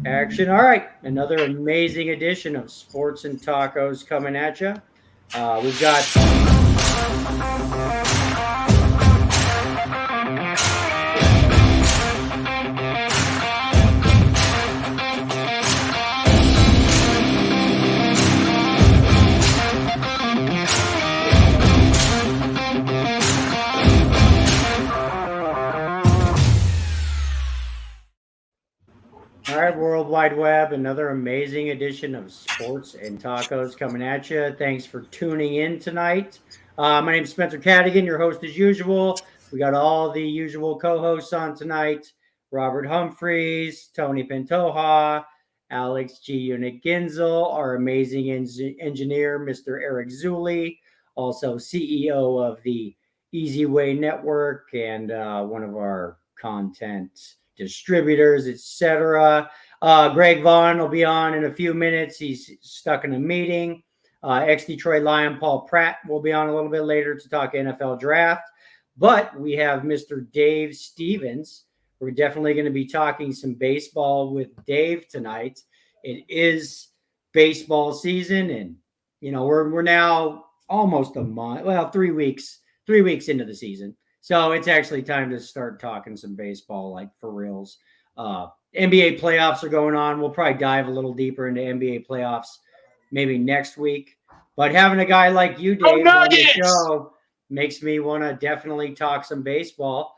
Action. All right. Another amazing edition of Sports and Tacos coming at you. We've got. All right, World Wide Web, another amazing edition of Sports and Tacos coming at you. Thanks for tuning in tonight. My name is Spencer Cadigan, your host as usual. We got all the usual co-hosts on tonight: Robert Humphreys, Tony Pantoja, Alex G. Unit Ginzel, our amazing engineer, Mr. Eric Zulli, also CEO of the Easy Way Network and one of our content distributors, etc. Greg Vaughn will be on in a few minutes. He's stuck in a meeting. Ex Detroit Lion Paul Pratt will be on a little bit later to talk NFL draft. But we have Mr. Dave Stevens. We're definitely going to be talking some baseball with Dave tonight. It is baseball season, and we're now almost a month, well, 3 weeks into the season. So it's actually time to start talking some baseball, like for reals. NBA playoffs are going on. We'll probably dive a little deeper into NBA playoffs maybe next week. But having a guy like you, Oh, Dave, on the Nuggets! show makes me want to definitely talk some baseball.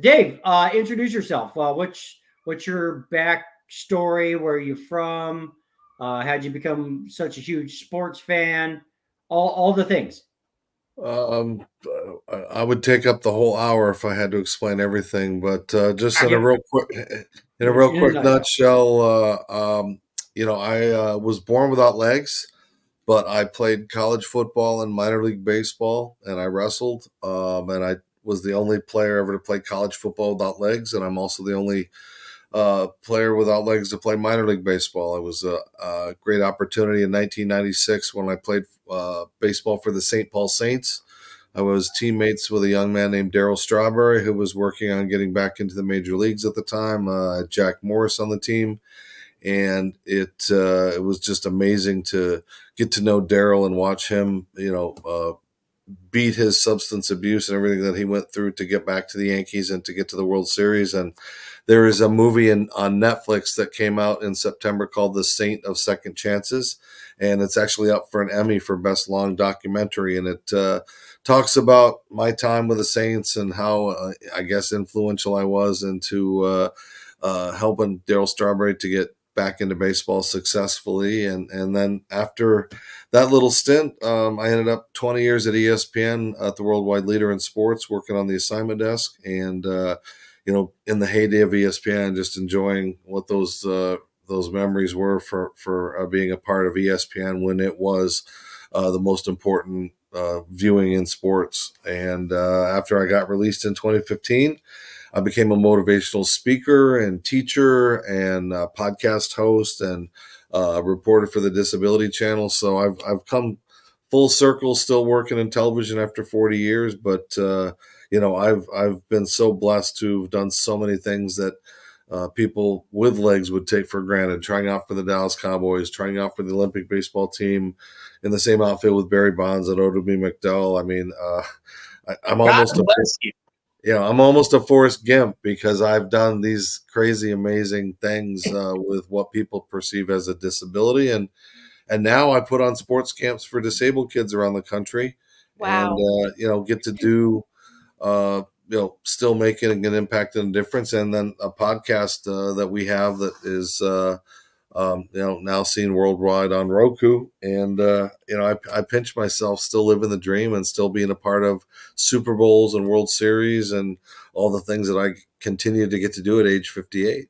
Dave, introduce yourself. What's your backstory? Where are you from? How'd you become such a huge sports fan? All the things. Um, I would take up the whole hour if I had to explain everything, but just in a Yep. real quick, In a nutshell. nutshell, I was born without legs, but I played college football and minor league baseball, and I wrestled, and I was the only player ever to play college football without legs, and I'm also the only player without legs to play minor league baseball. It was a great opportunity in 1996 when I played baseball for the St. Paul Saints. I was teammates with a young man named Darryl Strawberry who was working on getting back into the major leagues at the time. Jack Morris on the team, and it was just amazing to get to know Darryl and watch him, beat his substance abuse and everything that he went through to get back to the Yankees and to get to the World Series. And there is a movie on Netflix that came out in September called The Saint of Second Chances. And it's actually up for an Emmy for Best Long Documentary. And it talks about my time with the Saints and how, I guess, influential I was into helping Darryl Strawberry to get back into baseball successfully. And then after that little stint, I ended up 20 years at ESPN at the worldwide leader in sports, working on the assignment desk. And, in the heyday of ESPN, just enjoying what those memories were for being a part of ESPN when it was the most important viewing in sports. And after I got released in 2015, I became a motivational speaker and teacher and podcast host and reporter for the Disability Channel. So I've come full circle, still working in television after 40 years. But I've been so blessed to have done so many things that people with legs would take for granted. Trying out for the Dallas Cowboys, trying out for the Olympic baseball team in the same outfit with Barry Bonds and Odom McDowell. I mean, I'm almost God bless you. I'm almost a Forrest Gimp because I've done these crazy, amazing things with what people perceive as a disability, and now I put on sports camps for disabled kids around the country, and Wow. get to do still making an impact and a difference, and then a podcast that we have that is now seen worldwide on Roku. And, I pinch myself still living the dream and still being a part of Super Bowls and World Series and all the things that I continue to get to do at age 58.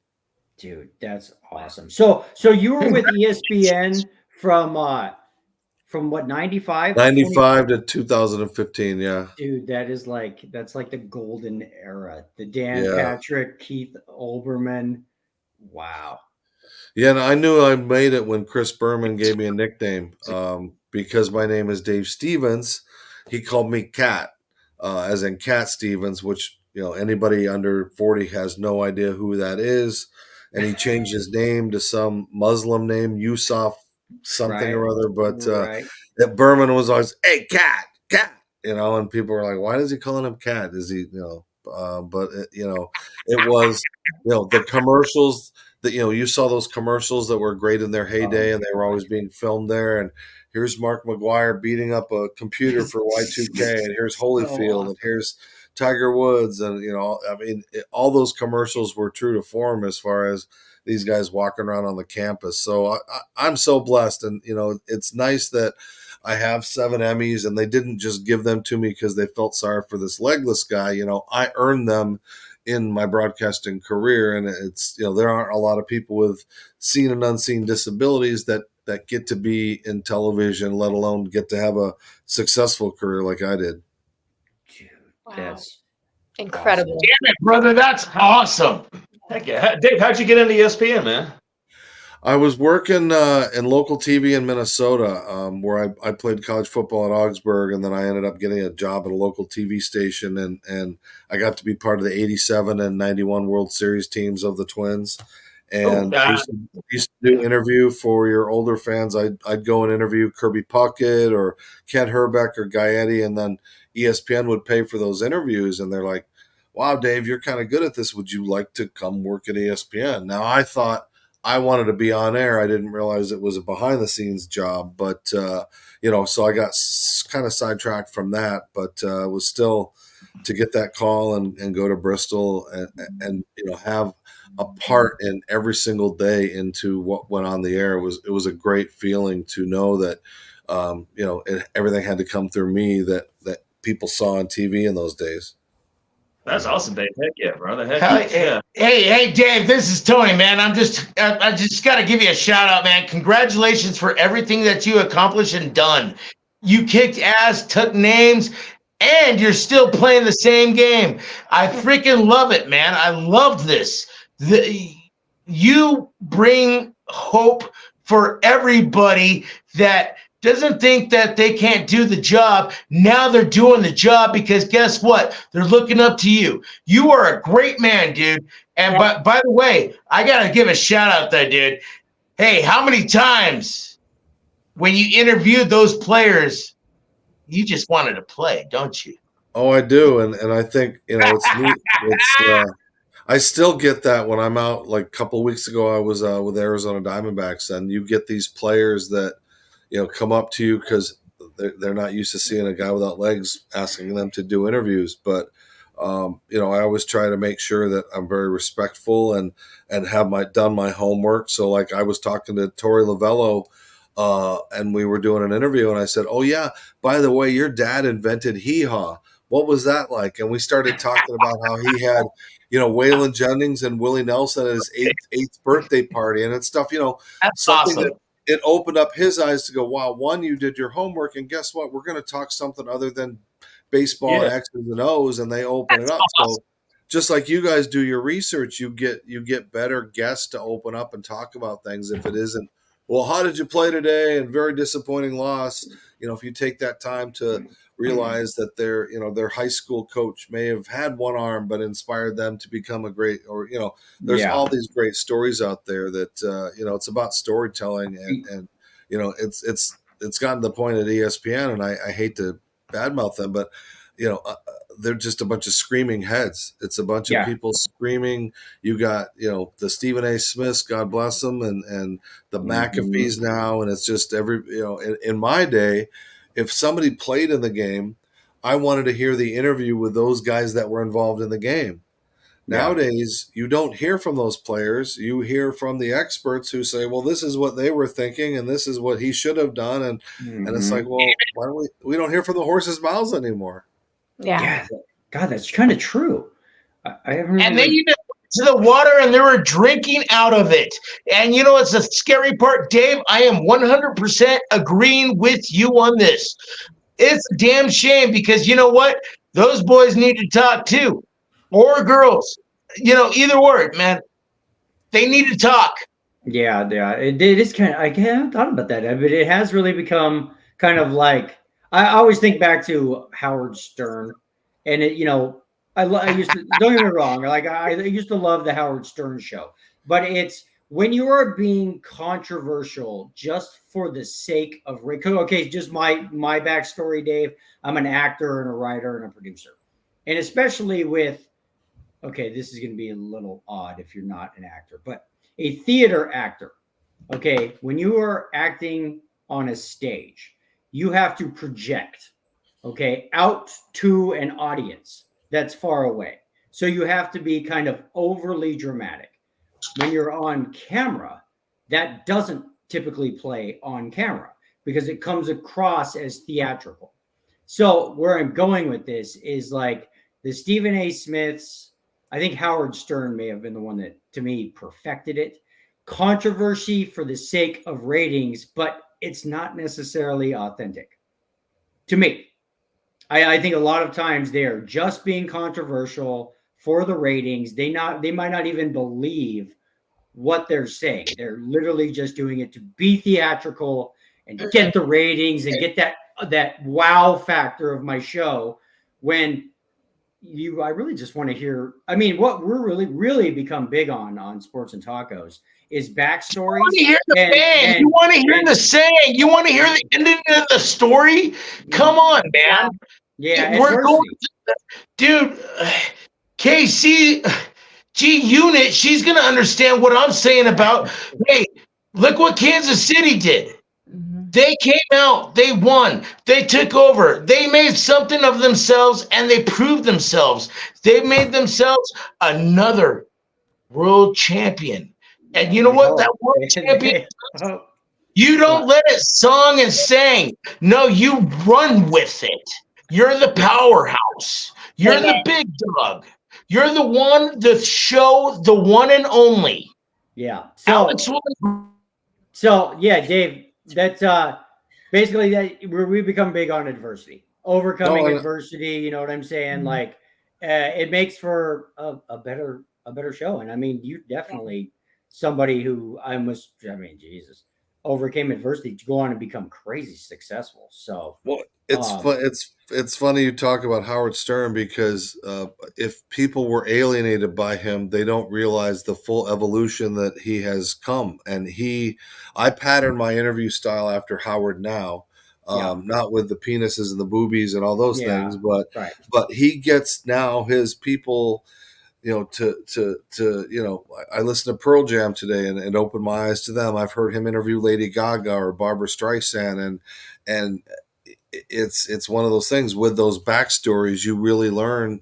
Dude, that's awesome. So you were with ESPN from what, 95 to 20? 95 to 2015. Yeah. Dude, that's like the golden era. The Dan Yeah. Patrick, Keith Olbermann. Wow. Yeah. And I knew I made it when Chris Berman gave me a nickname because my name is Dave Stevens. He called me Cat, as in Cat Stevens, which, anybody under 40 has no idea who that is. and he changed his name to some Muslim name, Yusuf something Right. or other. But Right. that Berman was always, "Hey, cat, cat," and people were like, "Why does he calling him cat? Is he, But it was, the commercials that you saw those commercials that were great in their Oh heyday, my and they were always gosh. being filmed there. And here's Mark McGuire beating up a computer for Y2K, and here's So Holyfield, and awesome. here's Tiger Woods, and I mean, all those commercials were true to form as far as these guys walking around on the campus. So I'm so blessed, and it's nice that I have 7 Emmys, and they didn't just give them to me because they felt sorry for this legless guy. I earned them in my broadcasting career, and it's there aren't a lot of people with seen and unseen disabilities that get to be in television, let alone get to have a successful career like I did. Dude, Wow. that's awesome. Incredible. Damn it, brother, that's awesome. Heck yeah. Dave, how'd you get into ESPN, man? I was working in local TV in Minnesota, where I played college football at Augsburg, and then I ended up getting a job at a local TV station, and I got to be part of the '87 and '91 World Series teams of the Twins. Oh, And I used to do interview for your older fans. I'd go and interview Kirby Puckett or Kent Herbeck or Gaetti, and then ESPN would pay for those interviews. And they're like, "Wow, Dave, you're kind of good at this. Would you like to come work at ESPN?" Now I thought I wanted to be on air. I didn't realize it was a behind the scenes job, but so I got kind of sidetracked from that. But it was still to get that call and go to Bristol and have a part in every single day into what went on the air. It was a great feeling to know that everything had to come through me that people saw on TV in those days. that's awesome, Dave. Heck yeah, brother. Heck Hell, yeah. hey, Dave, this is Tony, man. I just got to give you a shout out, man. Congratulations for everything that you accomplished and done. You kicked ass, took names, and you're still playing the same game. I freaking love it, man. I love this. You bring hope for everybody that doesn't think that they can't do the job. Now they're doing the job because guess what? They're looking up to you. You are a great man, dude. And by the way, I gotta give a shout out there, dude. Hey, how many times when you interviewed those players, you just wanted to play, don't you? Oh, I do, and I think it's neat. It's I still get that when I'm out. Like a couple of weeks ago, I was with Arizona Diamondbacks, and you get these players that come up to you because they're not used to seeing a guy without legs asking them to do interviews. But I always try to make sure that I'm very respectful and have done my homework. So like I was talking to Torey Lovello. And we were doing an interview, and I said, "Oh yeah, by the way, your dad invented hee haw. What was that like?" And we started talking about how he had, Waylon Jennings and Willie Nelson at his eighth birthday party and stuff. That's Something awesome. that it opened up his eyes to go, "Wow, one, you did your homework, and guess what? We're going to talk something other than baseball and Yeah. X's and O's," and they open it That's up. awesome. So just like you guys do your research, you get better guests to open up and talk about things. If it isn't, well, how did you play today? And very disappointing loss. If you take that time to realize that their high school coach may have had one arm, but inspired them to become a great, or there's Yeah. all these great stories out there that it's about storytelling, and it's gotten to the point at ESPN, and I hate to badmouth them, but you know. They're just a bunch of screaming heads. It's a bunch of Yeah. people screaming. You got the Stephen A. Smiths, God bless them, and the Mhm. McAfees now, and it's just in my day, if somebody played in the game, I wanted to hear the interview with those guys that were involved in the game. Yeah. Nowadays, you don't hear from those players. You hear from the experts who say, "Well, this is what they were thinking, and this is what he should have done," and it's like, Mhm. well, why don't we don't hear from the horse's mouths anymore? Yeah. Yeah. God, that's kind of true. I haven't really And then like. you just went to the water and they were drinking out of it. And you know what's the scary part, Dave? I am 100% agreeing with you on this. It's a damn shame because you know what? Those boys need to talk too, or girls. Either word, man. They need to talk. Yeah, yeah. It is kind of. I haven't thought about that, but it has really become kind of like. I always think back to Howard Stern, and I used to. Don't get me wrong. Like I used to love the Howard Stern show. but it's when you are being controversial just for the sake of okay, just my backstory, Dave. I'm an actor and a writer and a producer, and especially with okay, this is going to be a little odd if you're not an actor, but a theater actor. Okay, when you are acting on a stage, you have to project, okay, out to an audience that's far away. So you have to be kind of overly dramatic. When you're on camera, that doesn't typically play on camera because it comes across as theatrical. So where I'm going with this is like the Stephen A. Smiths. I think Howard Stern may have been the one that, to me, perfected it. Controversy for the sake of ratings, but it's not necessarily authentic to me. I think a lot of times they are just being controversial for the ratings. They might not even believe what they're saying. They're literally just doing it to be theatrical and get the ratings and get that wow factor of my show when I really just want to hear. I mean, what we're really become big on Sports and Tacos is backstories. You want to hear the fan. You want to hear the saying. You want to hear the ending of the story. Come on, man. Yeah, we're going, dude. KC G Unit. She's gonna understand what I'm saying about. Hey, look what Kansas City did. They came out, they won, they took over, they made something of themselves, and they proved themselves. They made themselves another world champion. And you know what? That world champion, you don't let it song and sang. No, you run with it. You're the powerhouse. You're the big dog. You're the one, the show, the one and only. Yeah. So yeah, Dave, that's basically that we become big on adversity, overcoming adversity. You know what I'm saying? Like, it makes for a better show. And I mean, you definitely somebody who Jesus, overcame adversity to go on and become crazy successful. So well, it's funny you talk about Howard Stern because if people were alienated by him, they don't realize the full evolution that he has come. And I patterned my interview style after Howard now, not with the penises and the boobies and all those things, but he gets now his people. I listened to Pearl Jam today and opened my eyes to them. I've heard him interview Lady Gaga or Barbara Streisand, and it's one of those things with those backstories you really learn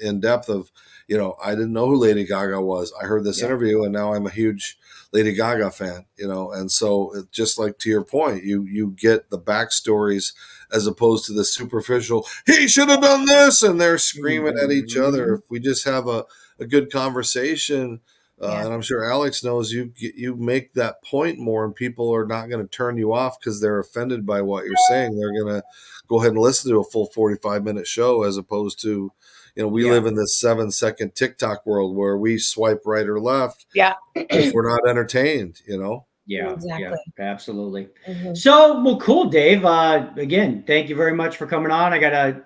in depth of, I didn't know who Lady Gaga was. I heard this interview and now I'm a huge Lady Gaga fan, and so just like to your point, you get the backstories as opposed to the superficial, he should have done this, and they're screaming at each other. If we just have a good conversation, and I'm sure Alex knows, you make that point more, and people are not going to turn you off because they're offended by what you're saying. They're going to go ahead and listen to a full 45-minute show as opposed to, we live in this 7-second TikTok world where we swipe right or left. Yeah. If we're not entertained, Yeah, exactly. Yeah, absolutely. So, well, cool, Dave. Again, thank you very much for coming on. I gotta,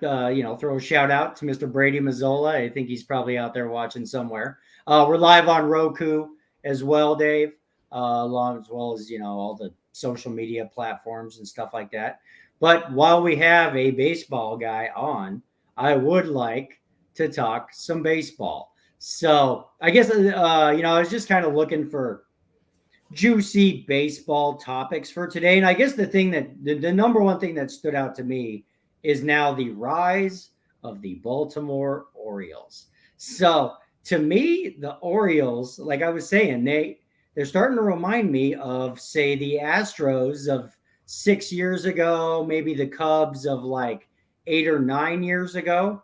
throw a shout out to Mr. Brady Mazzola. I think he's probably out there watching somewhere. We're live on Roku as well, Dave, along as well as all the social media platforms and stuff like that. But while we have a baseball guy on, I would like to talk some baseball. So I guess I was just kind of looking for juicy baseball topics for today. And I guess the number one thing that stood out to me is now the rise of the Baltimore Orioles. So to me, the Orioles, like I was saying, they're starting to remind me of, say, the Astros of 6 years ago, maybe the Cubs of like 8 or 9 years ago.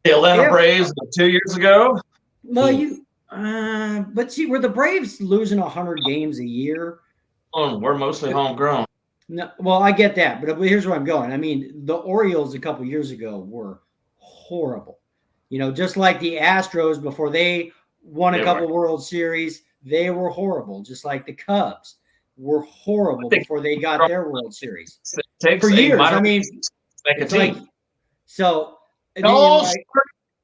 The Atlanta Braves 2 years ago. Well, but see, were the Braves losing 100 games a year? We're mostly homegrown. No, well, I get that, but here's where I'm going. I mean, the Orioles a couple years ago were horrible. Just like the Astros before they won a couple World Series, they were horrible. Just like the Cubs were horrible before they got their World Series. For years, I mean, make a team. so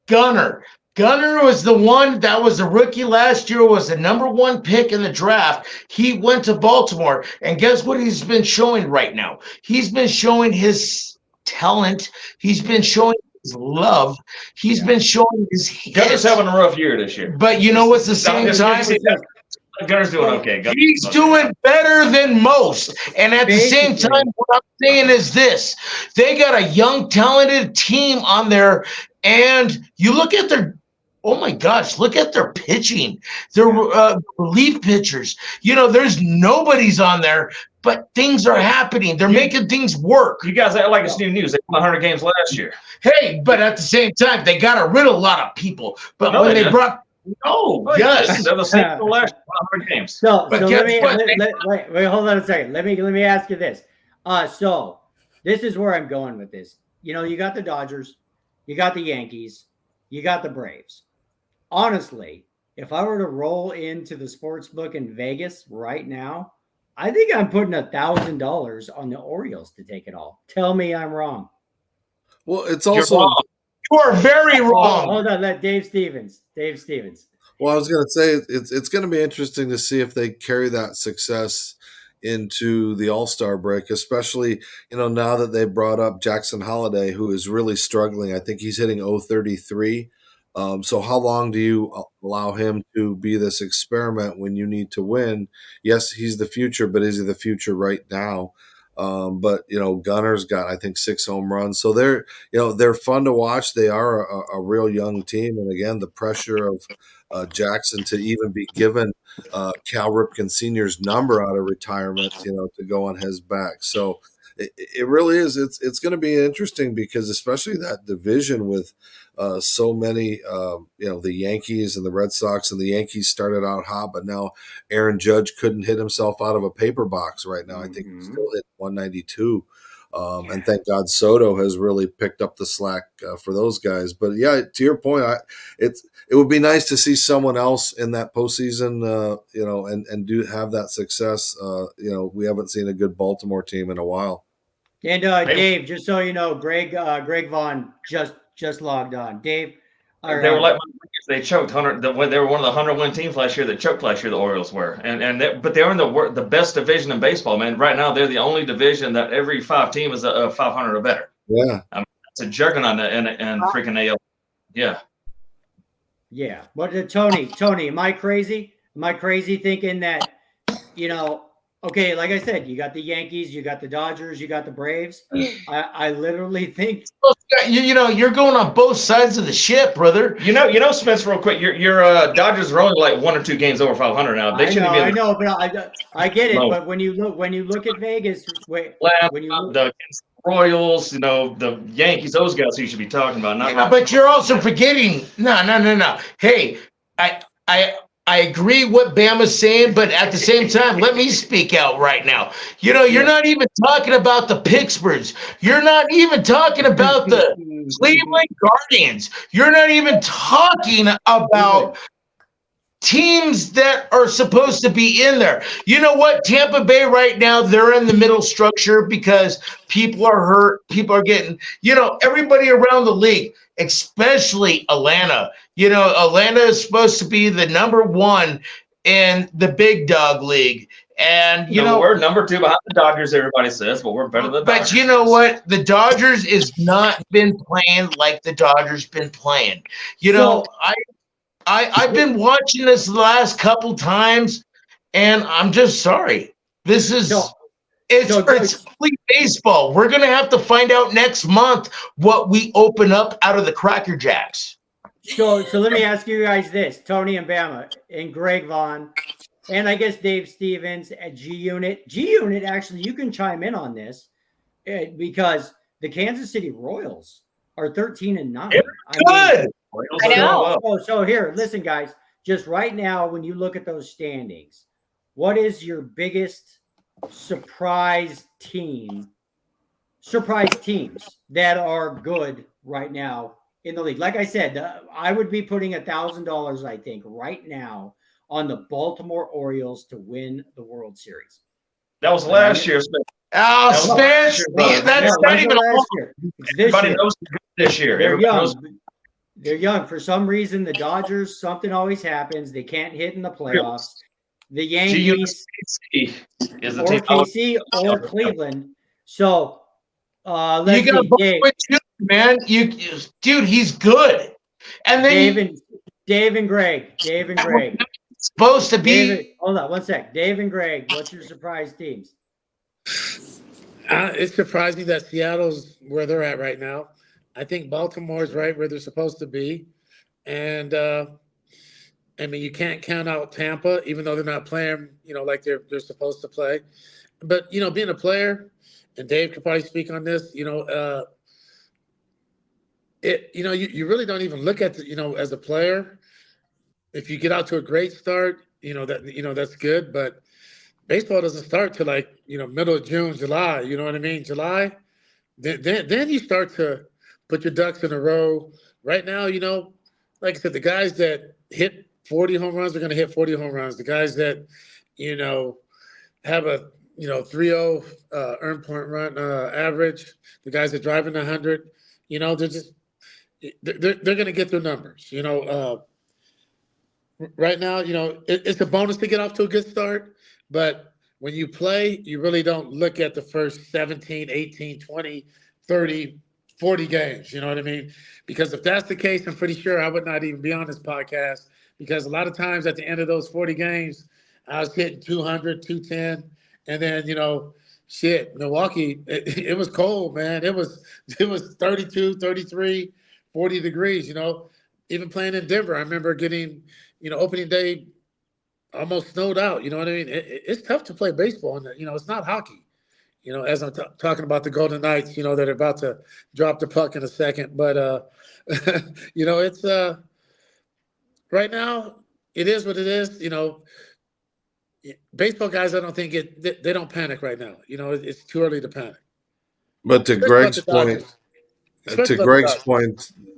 Gunner. Gunner was the one that was a rookie last year, was the number 1 pick in the draft. He went to Baltimore, and guess what he's been showing right now? He's been showing his talent. He's been showing his love. He's been showing his hits. Gunner's having a rough year this year. But you know what's the same time? Gunner's doing okay. He's doing better than most. And at the same time, what I'm saying is this. They got a young, talented team on there, and you look at their – oh, my gosh, look at their pitching. Their relief pitchers. You know, there's nobody's on there, but things are happening. They're making things work. You guys act like it's new news. They won 100 games last year. Hey, but at the same time, they got rid of a lot of people. But No, when they they brought – Oh, yes. They're the same for the last 100 games. So But let guess me what? wait, hold on a second. Let me ask you this. So this is where I'm going with this. You know, you got the Dodgers, you got the Yankees, you got the Braves. Honestly, if I were to roll into the sports book in Vegas right now, I think I'm putting $1,000 on the Orioles to take it all. Tell me I'm wrong. Well, it's You're also wrong. You are very wrong. Hold on, let Dave Stevens. well, I was going to say it's going to be interesting to see if they carry that success into the All-Star break, especially, you know, now that they brought up Jackson Holiday, who is really struggling. I think he's hitting 033. So how long do you allow him to be this experiment when you need to win? Yes, he's the future, but is he the future right now? But you know, Gunner's got, I think, 6 home runs. So they're fun to watch. They are a real young team, and again, the pressure of Jackson to even be given Cal Ripken Sr.'s number out of retirement, you know, to go on his back. So it really is. It's going to be interesting because especially that division with so many, you know, the Yankees and the Red Sox, and the Yankees started out hot, but now Aaron Judge couldn't hit himself out of a paper box right now. I think he's still hit 192. And thank God Soto has really picked up the slack for those guys. But yeah, to your point, it would be nice to see someone else in that postseason, you know, and do have that success. You know, we haven't seen a good Baltimore team in a while. And Dave, just so you know, Greg Vaughn just logged on. Dave, They were like they choked 100. They were one of the 100-win teams last year that choked last year. The Orioles were, but they are in the best division in baseball, man. Right now, they're the only division that every 5 team is a 500 or better. Yeah, I mean, it's a juggernaut and freaking AL. Yeah. Yeah. But Tony, am I crazy? Am I crazy thinking that, you know, okay, like I said, you got the Yankees, you got the Dodgers, you got the Braves. I literally think You know, you're going on both sides of the ship, brother. You know, Spence, real quick, your Dodgers are only like 1 or 2 games over 500 now. They shouldn't be. I know, but I get it. No. But when you look at Vegas, the Royals, you know, the Yankees, those guys you should be talking about. But you're also forgetting. No. Hey, I agree what Bama's saying, but at the same time, let me speak out right now. You know, you're not even talking about the Pittsburghs. You're not even talking about the Cleveland Guardians. You're not even talking about teams that are supposed to be in there. You know what? Tampa Bay right now, they're in the middle structure because people are hurt. People are getting, you know, everybody around the league, especially Atlanta. You know, Atlanta is supposed to be the number 1 in the big dog league. And, you know, we're number 2 behind the Dodgers, everybody says, but we're better than the Dodgers. But you know what? The Dodgers is not been playing like the Dodgers been playing. You know, I've been watching this the last couple times, and I'm just sorry. This is it's complete baseball. We're gonna have to find out next month what we open up out of the Cracker Jacks. So let me ask you guys this: Tony and Bama and Greg Vaughn, and I guess Dave Stevens at G Unit. Actually, you can chime in on this because the Kansas City Royals are 13-9. Good. I know. So here, listen, guys. Just right now, when you look at those standings, what is your biggest surprise teams that are good right now in the league? Like I said, I would be putting $1,000, I think, right now on the Baltimore Orioles to win the World Series. That was last year. Oh, Spence, that's not even last year. Everybody knows this year. They're young. They're young. For some reason, the Dodgers, something always happens. They can't hit in the playoffs. The Yankees is the or team. KC or Cleveland. So You let's got see, Dave. man. Dude, he's good. And then Dave and Greg. supposed to be. Hold on one sec. Dave and Greg, what's your surprise teams? It's surprising that Seattle's where they're at right now. I think Baltimore's right where they're supposed to be. And I mean, you can't count out Tampa, even though they're not playing, like they're supposed to play. But, being a player, and Dave could probably speak on this, you really don't even look at as a player. If you get out to a great start, that's good. But baseball doesn't start till middle of June, July. You know what I mean? July. Then you start to put your ducks in a row. Right now, like I said, the guys that hit 40 home runs are going to hit 40 home runs. The guys that, have a 3.0 earned point run average, the guys that drive in 100, they're going to get their numbers. Right now, it's a bonus to get off to a good start, but when you play, you really don't look at the first 17, 18, 20, 30, 40 games. You know what I mean? Because if that's the case, I'm pretty sure I would not even be on this podcast, because a lot of times at the end of those 40 games, I was hitting 200, 210. And then, Milwaukee, it was cold, man. It was 32, 33, 40 degrees, even playing in Denver. I remember getting, opening day almost snowed out. You know what I mean? It's tough to play baseball. And, it's not hockey, as I'm talking about the Golden Knights, that are about to drop the puck in a second. But, it's right now, it is what it is. Baseball guys, I don't think they don't panic right now. It's too early to panic. But to Greg's point, Dodgers.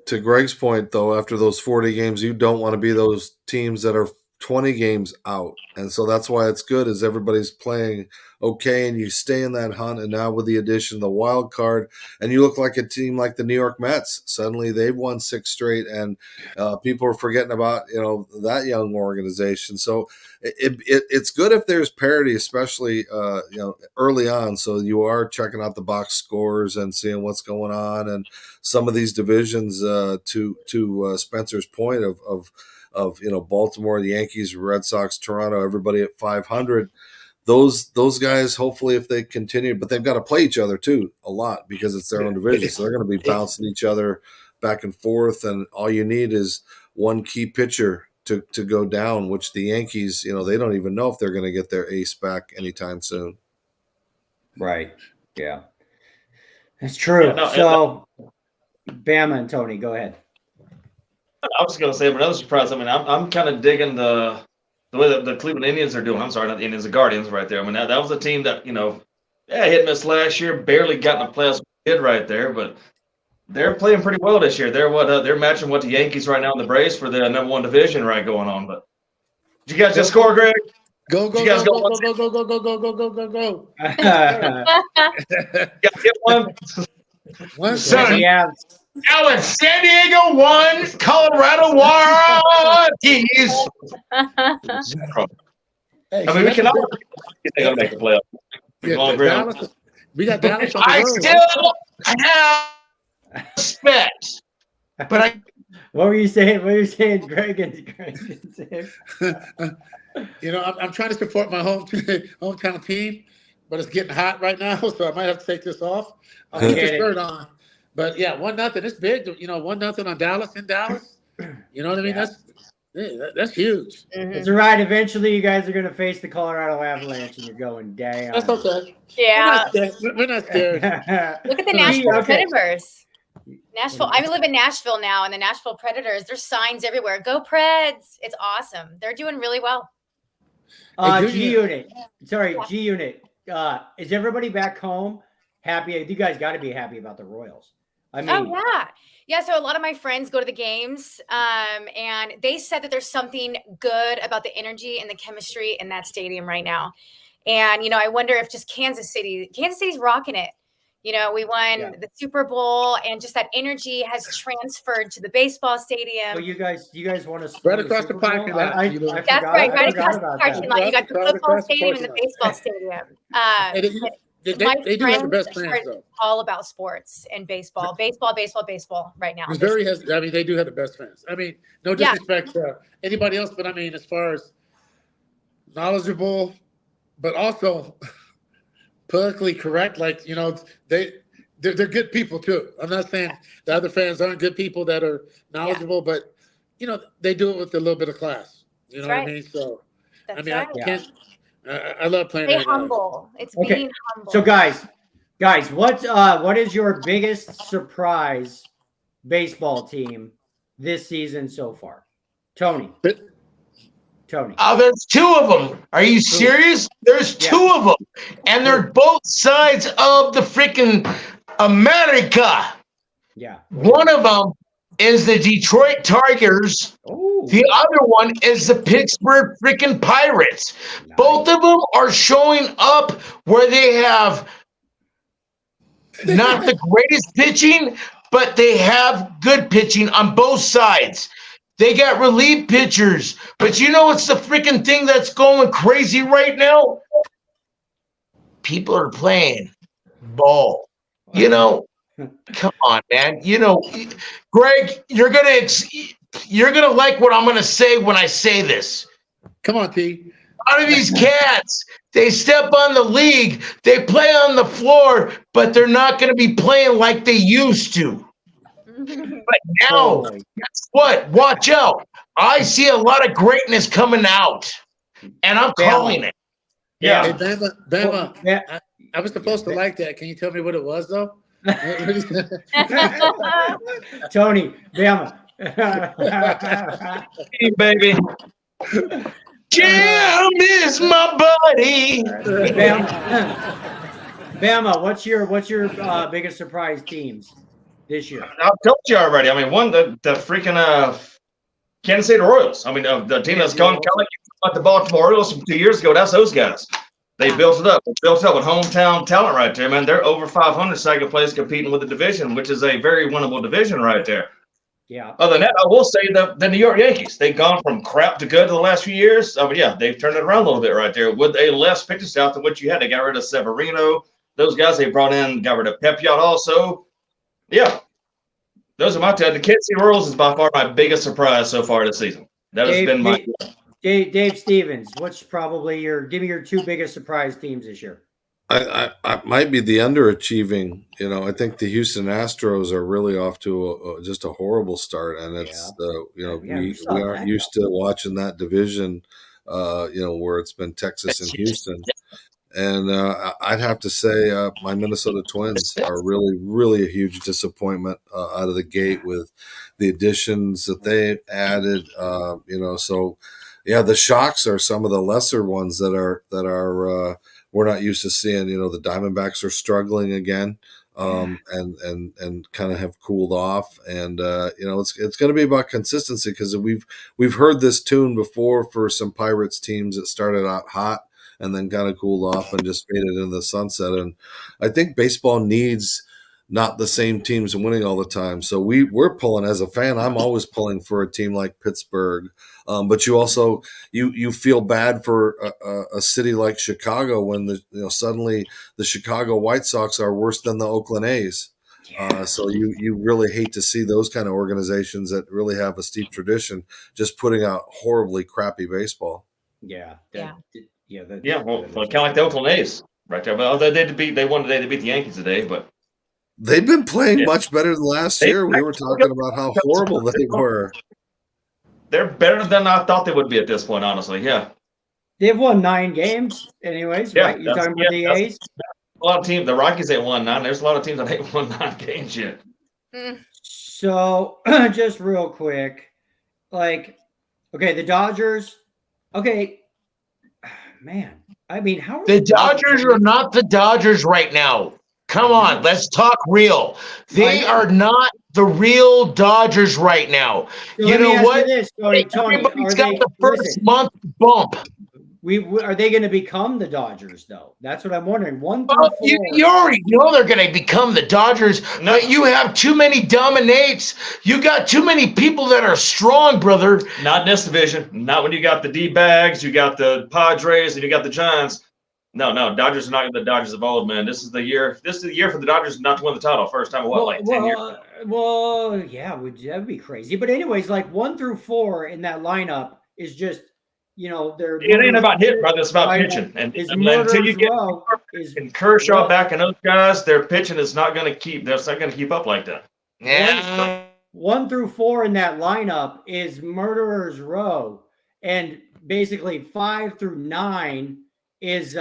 to Greg's point, though, after those 40 games, you don't want to be those teams that are 20 games out. And so that's why it's good is everybody's playing okay and you stay in that hunt. And now with the addition of the wild card, and you look like a team like the New York Mets. Suddenly they've won 6 straight, and people are forgetting about, that young organization. So it's good if there's parity, especially, early on. So you are checking out the box scores and seeing what's going on. And some of these divisions, to Spencer's point of Baltimore, the Yankees, Red Sox, Toronto, everybody at 500. Those guys, hopefully, if they continue, but they've got to play each other too a lot because it's their own division, so they're going to be bouncing each other back and forth. And all you need is one key pitcher to go down, which the Yankees, they don't even know if they're going to get their ace back anytime soon. Right. Yeah. That's true. Yeah, no, so, Bama and Tony, go ahead. I was going to say, but another surprise. I mean, I'm kind of digging the way that the Cleveland Indians are doing. I'm sorry, not the Indians, the Guardians right there. I mean, that was a team that, hit and miss last year, barely got in the playoffs, did right there, but they're playing pretty well this year. They're matching what the Yankees right now in the Braves for the number 1 division right going on. But did you guys just score, Greg? Go. You guys Go. You guys get one? Son, Yeah. Alex, San Diego 1, Colorado 1. Keys. Hey, I mean, we cannot make the playoffs. Dallas, we got Dallas on the I road. still have respect, but What were you saying? Greg and Tim? I'm trying to support my hometown team, but it's getting hot right now, so I might have to take this off. I'll keep the shirt on. But yeah, 1-0. It's big. 1-0 on Dallas in Dallas. You know what I mean? Yeah. That's huge. Mm-hmm. It's all right. Eventually, you guys are going to face the Colorado Avalanche, and you're going down. That's okay. Yeah. We're not scared. Look at the Nashville Okay. Predators. Nashville. I live in Nashville now, and the Nashville Predators. There's signs everywhere. Go Preds! It's awesome. They're doing really well. G Unit. Sorry, G Unit. Is everybody back home happy? You guys got to be happy about the Royals. I mean, Yeah. So a lot of my friends go to the games, and they said that there's something good about the energy and the chemistry in that stadium right now. And I wonder if just Kansas City's rocking it. You know, we won the Super Bowl, and just that energy has transferred to the baseball stadium. Oh, you guys want to Right across the parking lot. I That's right, right across the parking lot. You got the football stadium and the baseball stadium. They do have the best fans, though. All about sports and baseball right now. Missouri has. I mean, they do have the best fans. I mean, no disrespect to anybody else, but I mean, as far as knowledgeable, but also politically correct, like, you know, they're good people too. I'm not saying the other fans aren't good people that are knowledgeable, but you know, they do it with a little bit of class. You know what I mean? So That's I mean, right. I love playing. Stay humble. It's being humble. So guys, what is your biggest surprise baseball team this season so far? Tony. Oh, there's two of them. Are you serious? There's two of them, and they're both sides of the freaking America. Yeah. One of them is the Detroit Tigers. Ooh. The other one is the Pittsburgh freaking Pirates. Nice. Both of them are showing up where they have not the greatest pitching, but they have good pitching on both sides. They got relief pitchers, but you know what's the freaking thing that's going crazy right now? People are playing ball. You know, come on, man. You know, Greg, you're gonna like what I'm gonna say when I say this. Come on, T. A lot of these cats, they step on the league, they play on the floor, but they're not gonna be playing like they used to. But now, guess what? Watch out. I see a lot of greatness coming out, and I'm calling it. Yeah. Hey, Bama, I was supposed to like that. Can you tell me what it was, though? Tony, Bama. Hey, baby. Jim is my buddy. Bama, what's your biggest surprise teams this year? I've told you already. I mean, the freaking Kansas City Royals. I mean, the team that's gone kind of like the Baltimore Orioles from 2 years ago. That's those guys. They built it up. They built it up with hometown talent right there, man. They're over 500 second place competing with the division, which is a very winnable division right there. Yeah. Other than that, I will say the New York Yankees. They've gone from crap to good in the last few years. I mean, yeah, they've turned it around a little bit right there with a less pitching staff than what you had. They got rid of Severino. Those guys they brought in, got rid of Pepiot also. Yeah. Those are my two. The Kansas City Royals is by far my biggest surprise so far this season. That has been my Dave Stevens, what's probably give me your two biggest surprise teams this year? I might be the underachieving. You know, I think the Houston Astros are really off to just a horrible start, and it's we aren't used to watching that division. Where it's been Texas and Houston, and I'd have to say my Minnesota Twins are really, really a huge disappointment out of the gate with the additions that they added. So. Yeah, the shocks are some of the lesser ones that are we're not used to seeing. You know, the Diamondbacks are struggling again, and kind of have cooled off. And it's going to be about consistency because we've heard this tune before for some Pirates teams that started out hot and then kind of cooled off and just faded into the sunset. And I think baseball needs not the same teams winning all the time. So we're pulling as a fan. I'm always pulling for a team like Pittsburgh. But you also you feel bad for a city like Chicago when suddenly the Chicago White Sox are worse than the Oakland A's. So you really hate to see those kind of organizations that really have a steep tradition just putting out horribly crappy baseball. Well, kind of like the Oakland A's right there. Well, they won today to beat the Yankees today, but they've been playing much better than last year. We were talking about how horrible they were. They're better than I thought they would be at this point, honestly. Yeah. They've won 9 games anyways, right? You're talking about the A's? A lot of teams, the Rockies ain't won 9. There's a lot of teams that ain't won 9 games yet. So just real quick, the Dodgers, man, I mean, how are the Dodgers are not the Dodgers right now. Come on, let's talk real. They are not the real Dodgers right now. So you know what? Tony, Everybody's got the first month bump. are they going to become the Dodgers though? That's what I'm wondering. 1 through Well, 4. you already know they're going to become the Dodgers, No. but you have too many dominates. You got too many people that are strong, brother. Not in this division. Not when you got the D-bags, you got the Padres, and you got the Giants. No, Dodgers are not the Dodgers of old, man. This is the year. This is the year for the Dodgers not to win the title. First time in what, like 10 years? Yeah, that'd be crazy. But anyways, like 1 through 4 in that lineup is just, they're. It ain't about hit, brother. It's about pitching. And Is until you Murderer's get Row is Kershaw back and those guys, their pitching is not going to keep. They're not going to keep up like that. Yeah. 1 through 4 in that lineup is Murderer's Row, and basically 5 through 9 is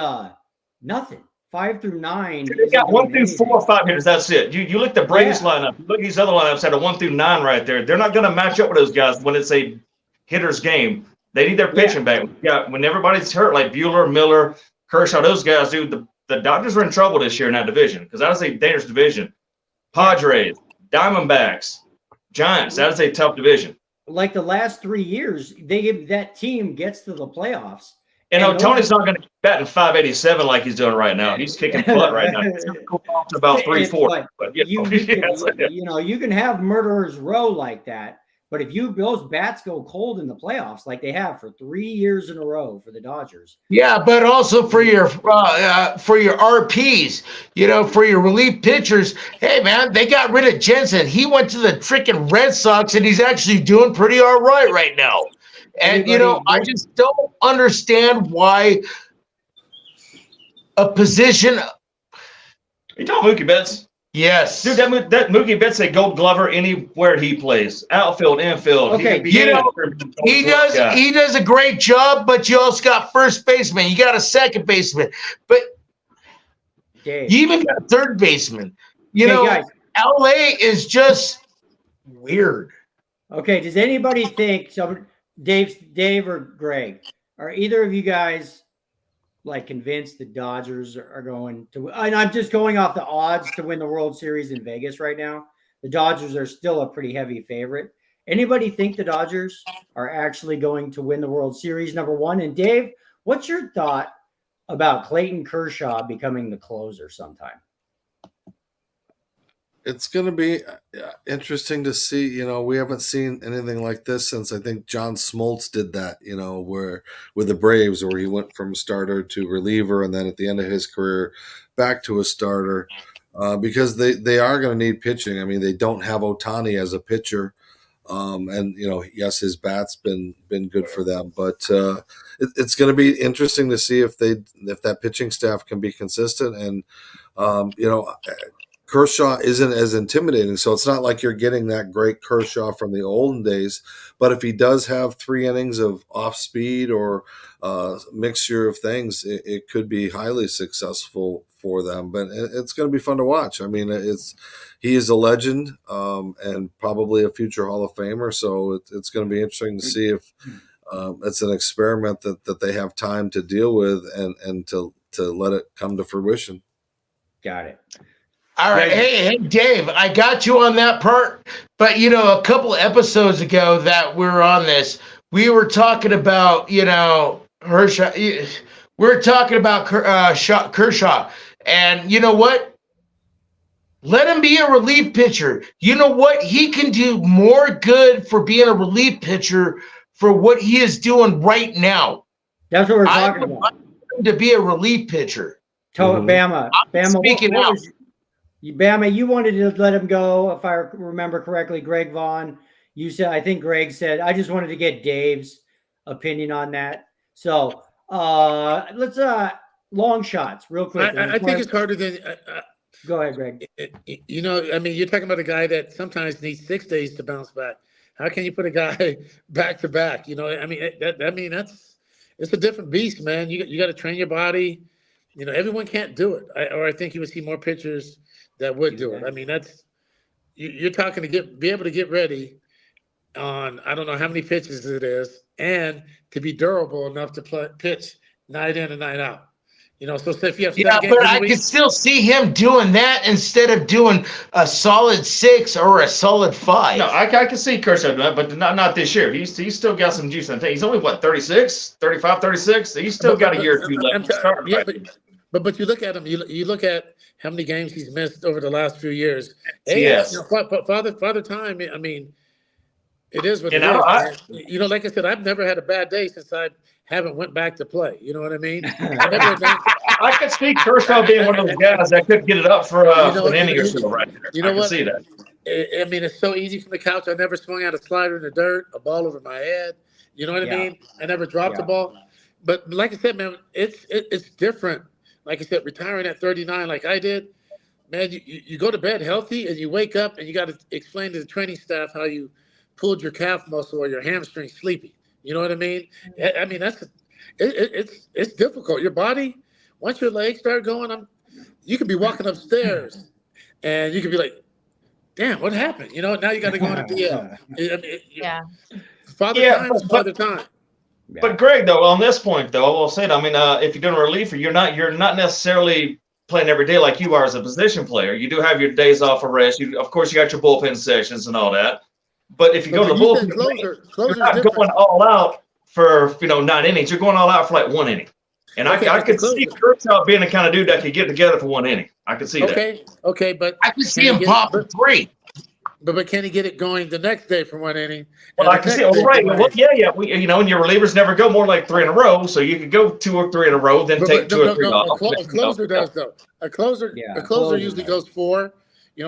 nothing. 5 through 9. They got 1 through 4, 5 hitters. That's it. You look at the Braves lineup. You look at these other lineups had a 1 through 9 right there. They're not going to match up with those guys when it's a hitter's game. They need their pitching back. Yeah, when everybody's hurt, like Bueller, Miller, Kershaw, those guys, dude. The Dodgers are in trouble this year in that division because that is a dangerous division. Padres, Diamondbacks, Giants. That is a tough division. Like the last 3 years, that team gets to the playoffs. And Tony's not going to keep batting 587 like he's doing right now. He's kicking butt right now. He's going to go off to about 3-4. But you can have Murderer's Row like that, but if those bats go cold in the playoffs, like they have for 3 years in a row for the Dodgers. Yeah, but also for your RPs, for your relief pitchers. Hey, man, they got rid of Jensen. He went to the freaking Red Sox, and he's actually doing pretty all right now. And, I just don't understand why a position. You talking Mookie Betts? Yes. Dude, that Mookie Betts a Gold Glover anywhere he plays. Outfield, infield. Okay. He does a great job, but you also got first baseman. You got a second baseman. But you even got a third baseman. Guys, LA is just weird. Okay, does anybody think Dave or Greg, are either of you guys like convinced the Dodgers are going to, and I'm just going off the odds to win the World Series in Vegas right now. The Dodgers are still a pretty heavy favorite. Anybody think the Dodgers are actually going to win the World Series, number one? And Dave, what's your thought about Clayton Kershaw becoming the closer sometime? It's going to be interesting to see. We haven't seen anything like this since I think John Smoltz did that, where with the Braves, where he went from starter to reliever and then at the end of his career back to a starter because they are going to need pitching. I mean, they don't have Ohtani as a pitcher. And, yes, his bat's been good for them, but it's going to be interesting to see if that pitching staff can be consistent. And, Kershaw isn't as intimidating, so it's not like you're getting that great Kershaw from the olden days. But if he does have 3 innings of off speed or mixture of things, it could be highly successful for them. But it's going to be fun to watch. I mean, he is a legend and probably a future Hall of Famer. So it's going to be interesting to see if it's an experiment that they have time to deal with and to let it come to fruition. Got it. All right. Hey, Dave, I got you on that part. But, a couple episodes ago that we were on this, we were talking about, Kershaw. We're talking about Kershaw. And you know what? Let him be a relief pitcher. You know what? He can do more good for being a relief pitcher for what he is doing right now. That's what we're talking about. I want him to be a relief pitcher. Bama. Speaking out. Bama, you wanted to let him go, if I remember correctly, Greg Vaughn. I think Greg said, I just wanted to get Dave's opinion on that. So let's long shots real quick. I think it's harder than go ahead, Greg. You're talking about a guy that sometimes needs 6 days to bounce back. How can you put a guy back to back? It's a different beast, man. You got to train your body. Everyone can't do it. I think you would see more pitchers that would do it. I mean, you're talking to be able to get ready on, I don't know how many pitches it is, and to be durable enough to pitch night in and night out. So say if you have 7 Yeah, games but in a I week, can still see him doing that instead of doing a solid 6 or a solid 5. No, I can see Kershaw doing that, but not this year. He's still got some juice in the tank. He's only, what, 36, 35, 36? He's still got a year or two left to start. yeah, but you look at him. You look at how many games he's missed over the last few years. Yes. Father time. I mean, it is what And it is. I, Man. Like I said, I've never had a bad day since I haven't went back to play. You know what I mean? I never. I could see Kershaw being one of those guys that could get it up for an inning or two right there. You know I can what? see that. I mean, it's so easy from the couch. I never swung out a slider in the dirt, a ball over my head. You know what I mean? I never dropped the ball. But like I said, man, it's different. Like I said, retiring at 39, like I did, man, you go to bed healthy and you wake up and you got to explain to the training staff how you pulled your calf muscle or your hamstring sleepy. You know what I mean? I mean it's difficult. Your body, once your legs start going, you could be walking upstairs and you could be like, damn, what happened? Now you got to go on a DL. Yeah. Father time is father time. But Greg, though, on this point, though, I will say, I mean, if you're doing a reliever, you're not necessarily playing every day like you are as a position player. You do have your days off of rest. Of course, you got your bullpen sessions and all that. But if you go to the bullpen, you're not going all out for 9 innings. You're going all out for like 1 inning. And I could see Kershaw being the kind of dude that could get together for 1 inning. I could see that. Okay, but I can see him pop for 3. But can he get it going the next day for 1 inning? Well, I can see. Right. Well, yeah. And your relievers never go more like 3 in a row, so you could go 2 or 3 in a row, then take 2 or 3 off. A closer does though. A closer usually goes 4.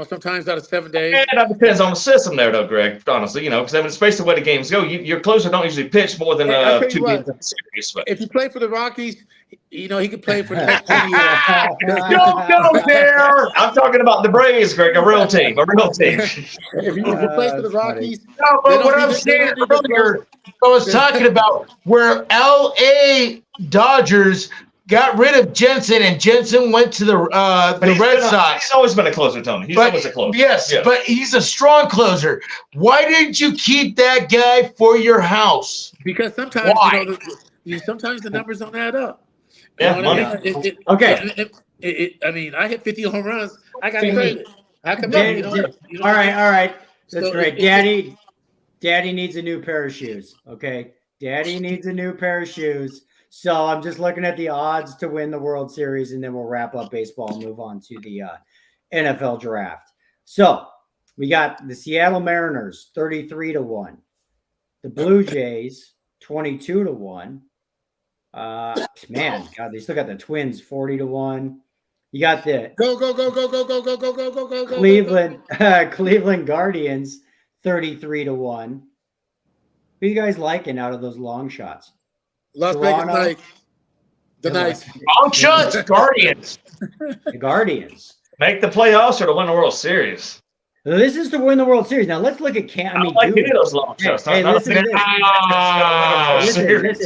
Sometimes out of 7 days. And that depends on the system there, though, Greg. Honestly, because I mean, it's based on the way the games go. Your closer don't usually pitch more than 2 games in the series. But if you play for the Rockies, he could play for the next 20 years. Don't go there. I'm talking about the Braves, Greg. A real team. If you play for the Rockies, no, but what I'm saying earlier, I was talking about where L.A. Dodgers got rid of Jensen, and Jensen went to the Red Sox. He's always been a closer, Tony. He's always a closer. Yes, but he's a strong closer. Why didn't you keep that guy for your house? Because sometimes sometimes the numbers don't add up. Yeah. Okay. I mean, I hit 50 home runs. I got traded. How come? All right. That's great. Daddy needs a new pair of shoes. Okay. Daddy needs a new pair of shoes. So I'm just looking at the odds to win the World Series, and then we'll wrap up baseball and move on to the NFL draft. So we got the Seattle Mariners 33-1, the Blue Jays 22-1. Man, God, they still got the Twins 40-1. You got the go Cleveland Guardians 33-1. Who you guys liking out of those long shots? Las Vegas Knights. The Knights. Long shots, Guardians. The Guardians. Make the playoffs or to win the World Series. This is to win the World Series. Now let's look at I mean, like any of those long shots. Listen.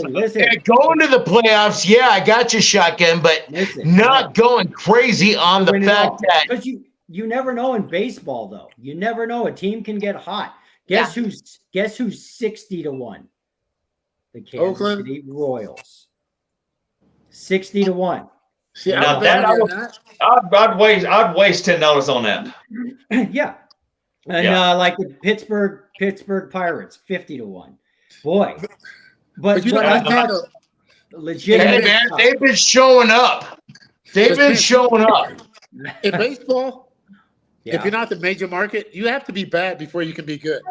Yeah, going to the playoffs, yeah, I got you, shotgun, but not going crazy on the fact that because you never know in baseball, though. You never know. A team can get hot. Guess who's 60-1? The Kansas City Royals. 60-1. See, now I'd waste $10 on that. Yeah. And like the Pittsburgh Pirates, 50-1. Boy. But legit. Hey, man, they've been showing up. They've been showing up. In baseball, if you're not the major market, you have to be bad before you can be good.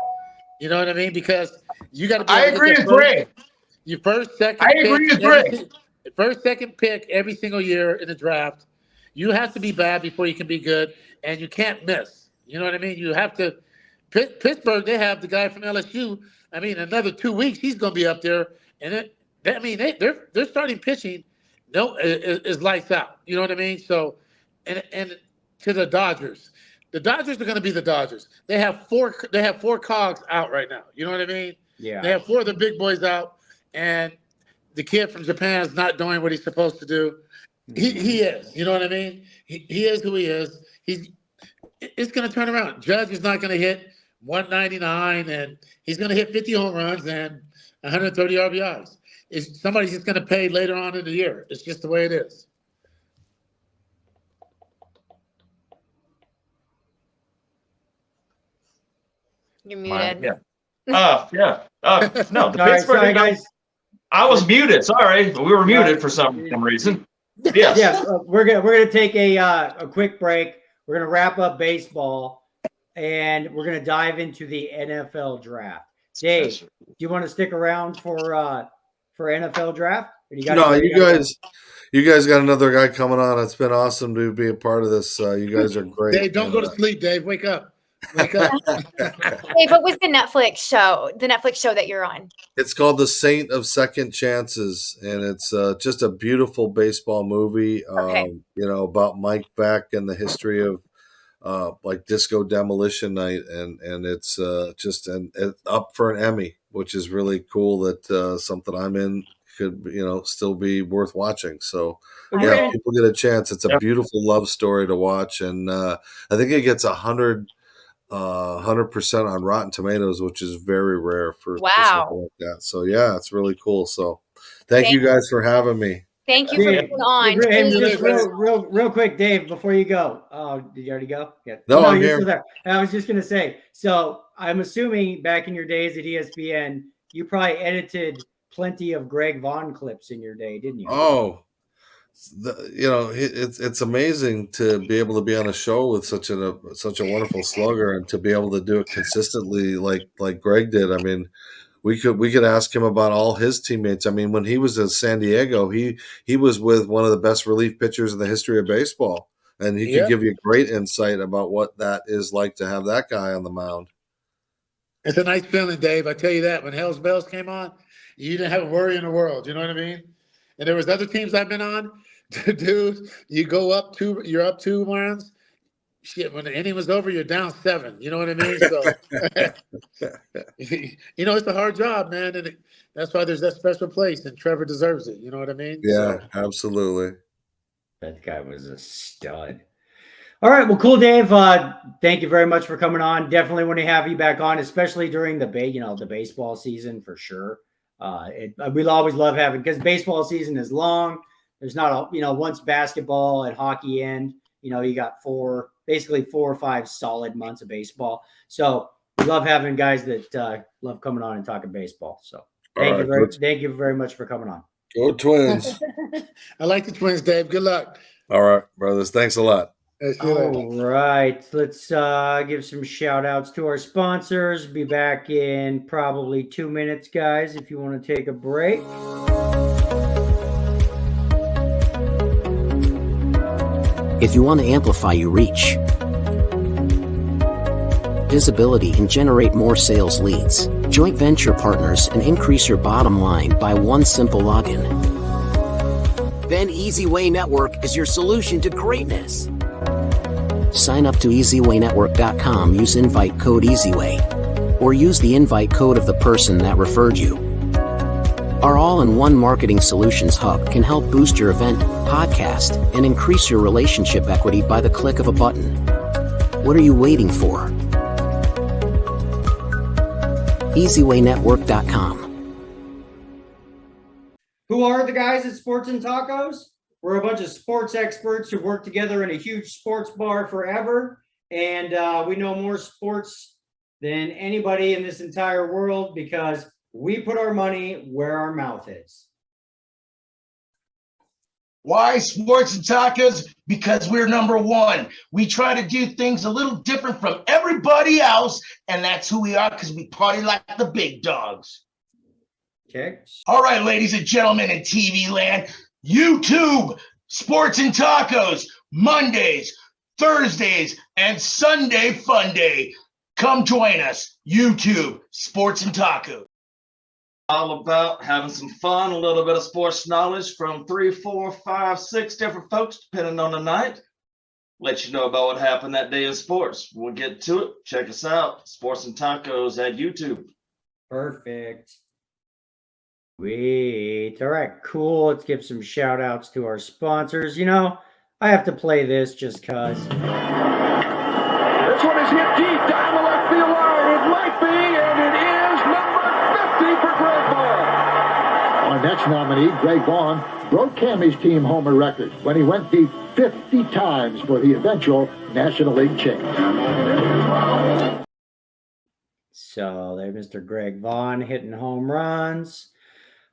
You know what I mean? Because you got to be. I agree with Greg. Your first, second. I agree with Greg. First, second pick every single year in the draft. You have to be bad before you can be good, and you can't miss. You know what I mean? You have to. Pittsburgh, they have the guy from LSU. I mean, another 2 weeks, he's going to be up there, and they're starting pitching. No, is lights out. You know what I mean? So, and to the Dodgers. The Dodgers are going to be the Dodgers. They have four cogs out right now. You know what I mean? Yeah. They have 4 of the big boys out, and the kid from Japan is not doing what he's supposed to do. He is. You know what I mean? He is who he is. It's going to turn around. Judge is not going to hit 199, and he's going to hit 50 home runs and 130 RBIs. Somebody's just going to pay later on in the year. It's just the way it is. You're muted. Yeah. No, the Sorry, Pittsburgh. sorry, guys. I was muted. Sorry, we were muted for some reason. Yes. Yeah, we're gonna take a quick break. We're gonna wrap up baseball, and we're gonna dive into the NFL draft. Dave, do you want to stick around for NFL draft? Or No, you guys got another guy coming on. It's been awesome to be a part of this. You guys are great. Dave, don't go to sleep, Dave. Wake up. Wake up. Hey, what was the Netflix show? The Netflix show that you're on? It's called The Saint of Second Chances, and it's just a beautiful baseball movie. Okay. About Mike Beck and the history of like Disco Demolition Night, and it's just up for an Emmy, which is really cool. That something I'm in could still be worth watching. So yeah, people get a chance. It's a beautiful love story to watch, and I think it gets 100% on Rotten Tomatoes, which is very rare for something like that. So yeah, it's really cool. So thank you guys for having me. Thank you for being on. Just real quick, Dave, before you go. Oh, did you already go? Yeah. No, I'm you're here. Still there. I was just gonna say. So I'm assuming back in your days at ESPN, you probably edited plenty of Greg Vaughn clips in your day, didn't you? Oh, it's amazing to be able to be on a show with such a wonderful slugger and to be able to do it consistently like Greg did. I mean, we could ask him about all his teammates. I mean, when he was in San Diego, he was with one of the best relief pitchers in the history of baseball, and he could give you great insight about what that is like to have that guy on the mound. It's a nice feeling, Dave. I tell you that. When Hell's Bells came on, you didn't have a worry in the world. You know what I mean? And there was other teams I've been on. Dude, you're up 2 runs. Shit, when the inning was over, you're down 7. You know what I mean? So, it's a hard job, man, and that's why there's that special place, and Trevor deserves it. You know what I mean? Yeah, absolutely. That guy was a stud. All right, well, cool, Dave. Thank you very much for coming on. Definitely want to have you back on, especially during the baseball season for sure. We'll always love having, because baseball season is long. There's not once basketball and hockey end, you got basically 4 or 5 solid months of baseball. So we love having guys that love coming on and talking baseball. So thank you very much for coming on. Go Twins. I like the Twins, Dave. Good luck. All right, brothers. Thanks a lot. All right. Let's give some shout outs to our sponsors. Be back in probably 2 minutes, guys, if you want to take a break. If you want to amplify your reach, visibility, and generate more sales leads, joint venture partners, and increase your bottom line by one simple login, then EasyWay Network is your solution to greatness. Sign up to EasyWayNetwork.com, use invite code EasyWay, or use the invite code of the person that referred you. Our all-in-one marketing solutions hub can help boost your event, podcast, and increase your relationship equity by the click of a button. What are you waiting for? EasyWayNetwork.com. Who are the guys at Sports and Tacos? We're a bunch of sports experts who work together in a huge sports bar forever, and we know more sports than anybody in this entire world because we put our money where our mouth is. Why Sports and Tacos? Because we're number one. We try to do things a little different from everybody else, and that's who we are, because we party like the big dogs. Okay. All right, ladies and gentlemen in TV land, YouTube, Sports and Tacos, Mondays, Thursdays, and Sunday Fun Day. Come join us, YouTube, Sports and Tacos. All about having some fun, a little bit of sports knowledge from 3, 4, 5, 6 different folks, depending on the night. Let you know about what happened that day in sports. We'll get to it. Check us out, Sports and Tacos at YouTube. Perfect. Sweet. All right, cool. Let's give some shout outs to our sponsors. I have to play this just because. This one is hit deep down the left field line. It might be, and it is number 50 for Greg Vaughn. Our next nominee, Greg Vaughn, broke Cammy's team homer record when he went deep 50 times for the eventual National League change. So there's Mr. Greg Vaughn hitting home runs.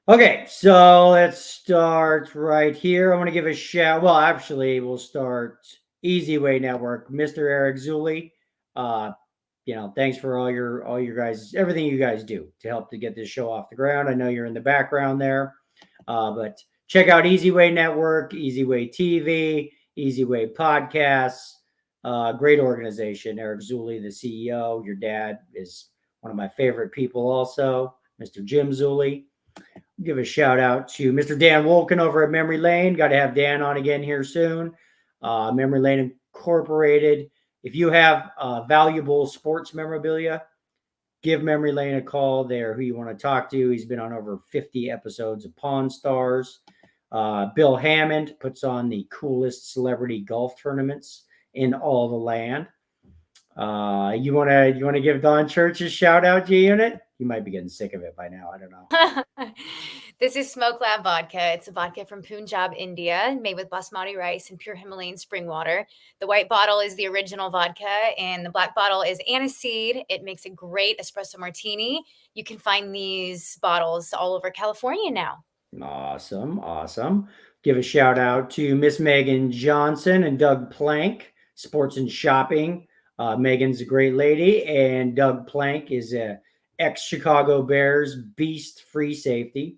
Okay, so let's start right here. I want to give a shout. Well, actually, we'll start Easy Way Network, Mr. Eric Zulli. Thanks for all your guys, everything you guys do to help to get this show off the ground. I know you're in the background there, but check out Easy Way Network, Easy Way TV, Easy Way Podcasts. Great organization. Eric Zulli, the CEO. Your dad is one of my favorite people, also, Mr. Jim Zulli. Give a shout out to Mr. Dan Wolken over at Memory Lane. Got to have Dan on again here soon. Memory Lane Incorporated. If you have valuable sports memorabilia, give Memory Lane a call. They're who you want to talk to. He's been on over 50 episodes of Pawn Stars. Bill Hammond puts on the coolest celebrity golf tournaments in all the land. You want to give Don Church a shout out, G-Unit? You might be getting sick of it by now. I don't know. This is Smoke Lab vodka. It's a vodka from Punjab, India, made with basmati rice and pure Himalayan spring water. The white bottle is the original vodka, and the black bottle is aniseed. It makes a great espresso martini. You can find these bottles all over California now. Awesome. Give a shout out to Miss Megan Johnson and Doug Plank, Sports and Shopping. Megan's a great lady, and Doug Plank is a ex-Chicago Bears beast free safety.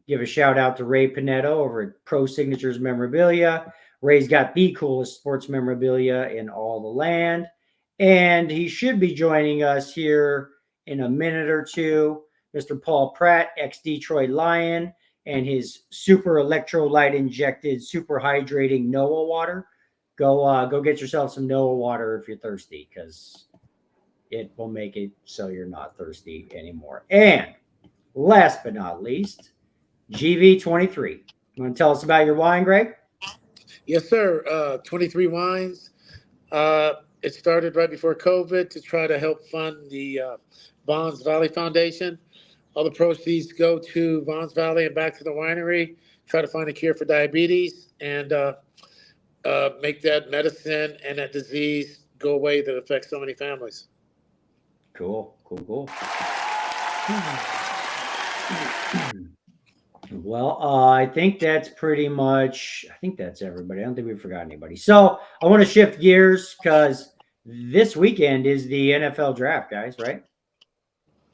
Give a shout out to Ray Pinetto over at Pro Signatures Memorabilia. Ray's got the coolest sports memorabilia in all the land, and he should be joining us here in a minute or two. Mr. Paul Pratt, ex-Detroit Lion, and his super electrolyte injected, super hydrating Noah water. Go get yourself some Noah water if you're thirsty, because it will make it so you're not thirsty anymore. And last but not least, GV23. You want to tell us about your wine, Greg? Yes, sir. 23 Wines. It started right before COVID to try to help fund the Vaughn's Valley Foundation. All the proceeds go to Vaughn's Valley and back to the winery. Try to find a cure for diabetes and make that medicine and that disease go away that affects so many families. Cool. Well, I think that's everybody. I don't think we forgot anybody. So I want to shift gears because this weekend is the NFL draft, guys, right?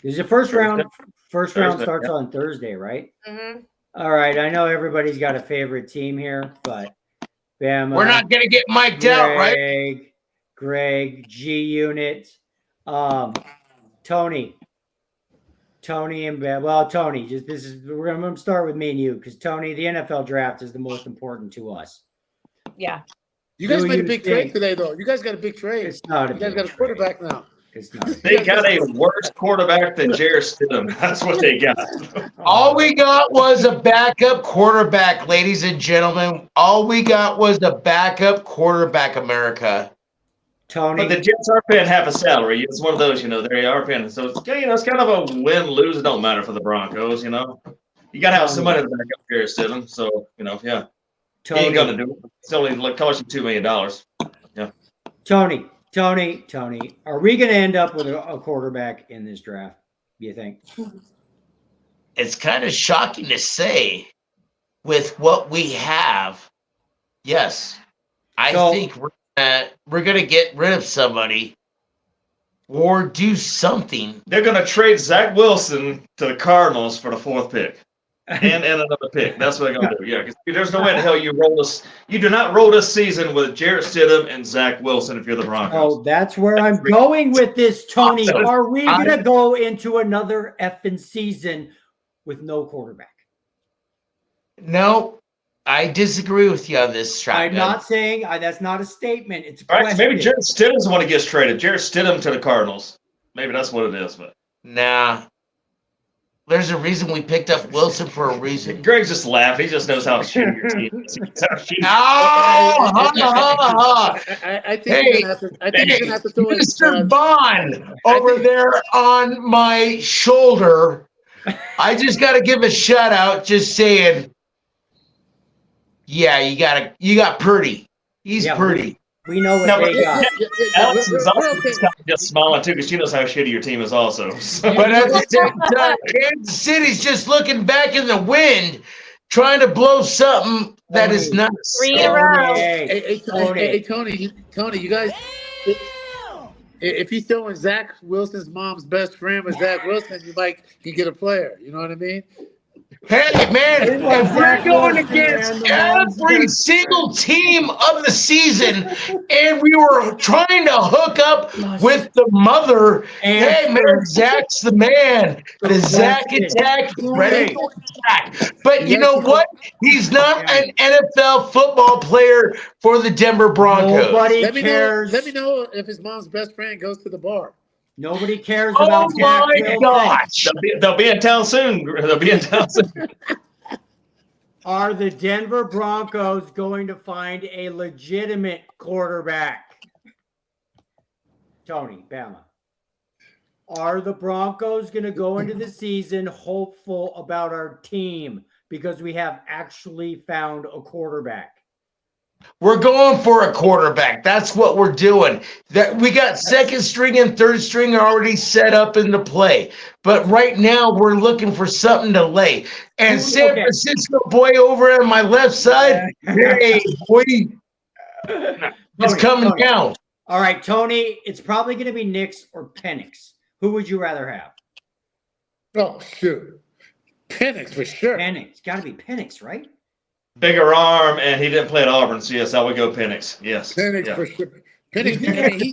This is the first round. First round starts on Thursday, right? Mm-hmm. All right. I know everybody's got a favorite team here, but Bama. We're not going to get mic'd out, right? Greg, G-Unit, Tony, and Bam. Well, Tony, we're going to start with me and you because Tony, the NFL draft is the most important to us. Yeah. You guys made a big trade today, though. You guys got a big trade. It's not You guys got a quarterback now. It's not. They got a worse quarterback than Jarrett Stidham. That's what they got. All we got was a backup quarterback, ladies and gentlemen. All we got was a backup quarterback, America. Tony. But the Jets are paying half a salary. It's one of those, they are paying. So it's kind of a win-lose. It don't matter for the Broncos, You got to have some money to back up Jarrett Stidham. So, yeah. Tony. He ain't going to do it. It's only cost you $2 million. Yeah. Tony, are we going to end up with a quarterback in this draft, do you think? It's kind of shocking to say with what we have. Yes. I think we're going to get rid of somebody or do something. They're going to trade Zach Wilson to the Cardinals for the 4th pick. And another pick. That's what they're going to do. Yeah, because there's no way in hell you do not roll this season with Jarrett Stidham and Zach Wilson if you're the Broncos. Oh, that's where I'm going with this, Tony. Are we going to go into another effing season with no quarterback? No, I disagree with you on this, Shotgun. I'm not saying that's not a statement. It's a All right, question. so maybe Jarrett Stidham's the one that gets traded. Jarrett Stidham to the Cardinals. Maybe that's what it is. But nah. There's a reason we picked up Wilson for a reason. Greg's just laughing. He just knows how shitty your team is. I think you're going to have to throw Mr. Vaughn over there on my shoulder. I just got to give a shout out just saying, yeah, you got Purdy. He's pretty. We know what No, they but got. Alex is we're also okay. just smiling too because she knows how shitty your team is also. So. But at the same time, Kansas City's just looking back in the wind, trying to blow something that is Tony. not. 3 in a row. Tony. Tony, you guys. If he's throwing Zach Wilson's mom's best friend with Zach Wilson, you might can get a player. You know what I mean? Hey, man, It was if we're Zach going Wilson, against man, the mom's every best single team of the season and we were trying to hook up with the mother, hey, man, Zach's the man. The Zach attack is ready to attack. But you know what? He's not an NFL football player for the Denver Broncos. Nobody Let me cares. know if his mom's best friend goes to the bar. Nobody cares Oh about Zach my Wilson. gosh. They'll be in town soon. They'll be in town soon. Are the Denver Broncos going to find a legitimate quarterback? Tony, Bama. Are the Broncos going to go into the season hopeful about our team because we have actually found a quarterback? We're going for a quarterback. That's what we're doing. That we got second string and third string already set up into play. But right now we're looking for something to lay. And San Francisco boy over on my left side, hey boy, it's coming down. All right, Tony, it's probably going to be Nix or Penix. Who would you rather have? Oh, shoot. Penix for sure. Penix. Got to be Penix, right? Bigger arm, and he didn't play at Auburn, so yes, I would go Penix. Yes. Penix for sure. Penix, I mean,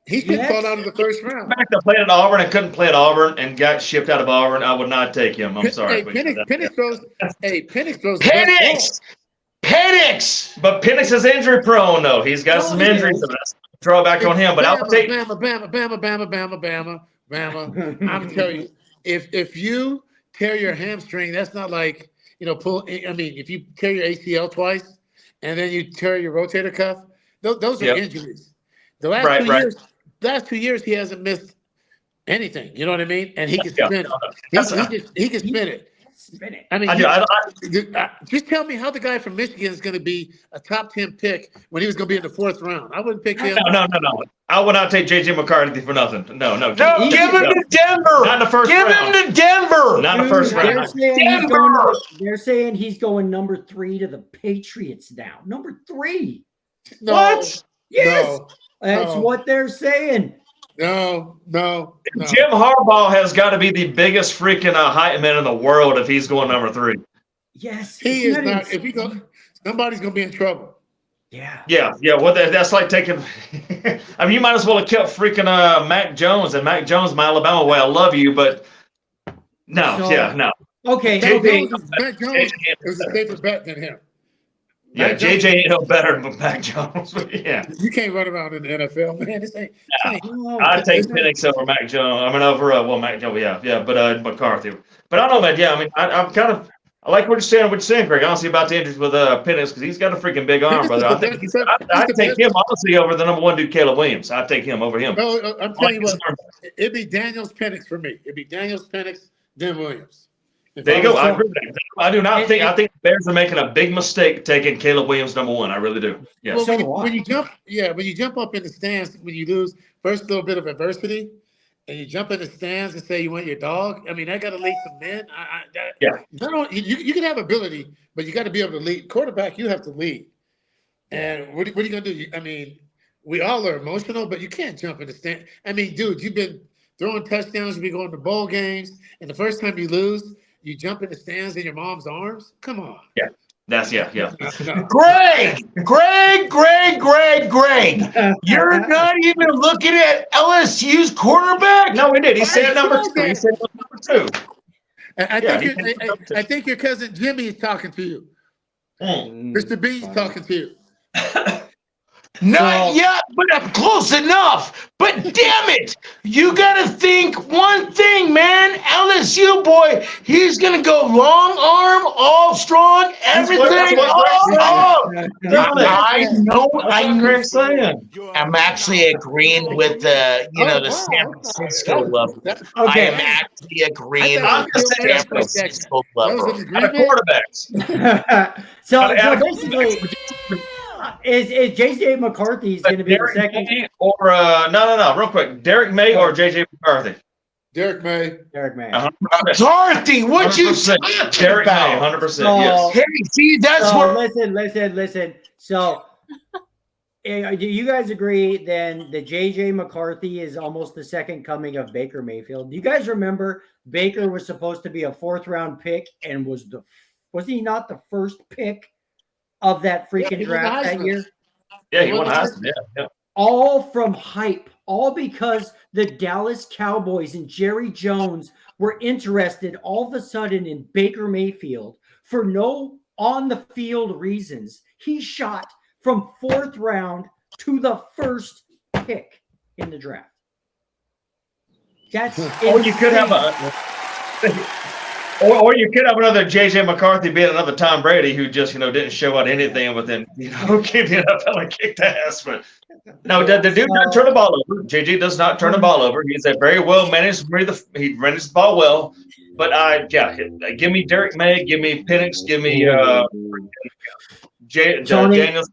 he should fall out of the first round. In fact, I played at Auburn and couldn't play at Auburn and got shipped out of Auburn. I would not take him. I'm sorry. Penix throws. Penix! But Penix is injury prone, though. He's got some injuries. So that's drawback on him. But I would take Bama. I'm telling you, if you tear your hamstring, that's not like, if you tear your ACL twice and then you tear your rotator cuff, those are injuries. The last 2 years, he hasn't missed anything. You know what I mean? And he can spin it. He can spin it. I mean, just tell me how the guy from Michigan is going to be a top 10 pick when he was going to be in the 4th round. I wouldn't pick him. No. I would not take J.J. McCarthy for nothing. No. Give him to Denver. Not in the first round. round. Give him to Denver. Not in the first round. They're saying he's going number 3 to the Patriots now. Number 3. No, what? Yes. No, that's what they're saying. No. Jim Harbaugh has got to be the biggest freaking hype man in the world if he's going number 3. Yes. He is not. Insane? If he goes, somebody's going to be in trouble. Yeah. Well, that's like taking. I mean, you might as well have kept freaking Mac Jones and Mac Jones, my Alabama way. I love you, but no. Okay. Mac Jones is a safer bet than him. Yeah, JJ ain't no better than Mac Jones. Yeah, you can't run around in the NFL, man. I'd take Penix over Mac Jones. I mean, over Mac Jones. Yeah, but McCarthy. But I don't know, man. Yeah, I mean, I'm kind of. I like what you're saying, Greg. Honestly, about the injuries with Penix because he's got a freaking big arm, brother. I think I'd take him honestly over the number 1 dude, Caleb Williams. I'd take him over him. No, I'm telling you what, it'd be Daniels Penix for me. It'd be Daniels Penix, then Williams. There you go. I agree with that. I do not think. I think the Bears are making a big mistake taking Caleb Williams number 1. I really do. Yeah. Well, when you jump up in the stands when you lose, first little bit of adversity, and you jump in the stands and say you want your dog. I mean, that got to lead some men. You can have ability, but you got to be able to lead. Quarterback, you have to lead. And what are you gonna do? I mean, we all are emotional, but you can't jump in the stand. I mean, dude, you've been throwing touchdowns, you've been going to bowl games, and the first time you lose, you jump in the stands in your mom's arms? Come on. Yeah. That's Greg. You're not even looking at LSU's quarterback? No, we did. He said number 2. He said number 2. I think your cousin Jimmy is talking to you. Mr. B's talking to you. Not yet, but I'm close enough. But damn it, you got to think one thing, man. LSU boy, he's going to go long arm, all strong, everything. I know. I'm actually agreeing with the San Francisco level. I am actually agreeing with the San Francisco level. Quarterbacks. So basically, Is JJ McCarthy's going to be the Derek second? May or no, real quick. Derek May or JJ McCarthy? Derek May. Derek May. 100%. McCarthy, what you 100%. talking Derek May, about? 100%. Yes. Hey, see, that's So what. listen. So, do you guys agree then that JJ McCarthy is almost the second coming of Baker Mayfield? Do you guys remember Baker was supposed to be a 4th-round pick and was he not the first pick of that freaking draft that year? Yeah, he won Heisman. Yeah. All from hype, all because the Dallas Cowboys and Jerry Jones were interested all of a sudden in Baker Mayfield for no on-the-field reasons. He shot from 4th round to the 1st pick in the draft. That's Or you could have or you could have another JJ McCarthy being another Tom Brady who just didn't show out anything within gave the NFL and kicked ass. But no, the dude doesn't turn the ball over. JJ does not turn the ball over. He's a very well managed. He manages the ball well. But give me Derek May, give me Penix, give me Daniels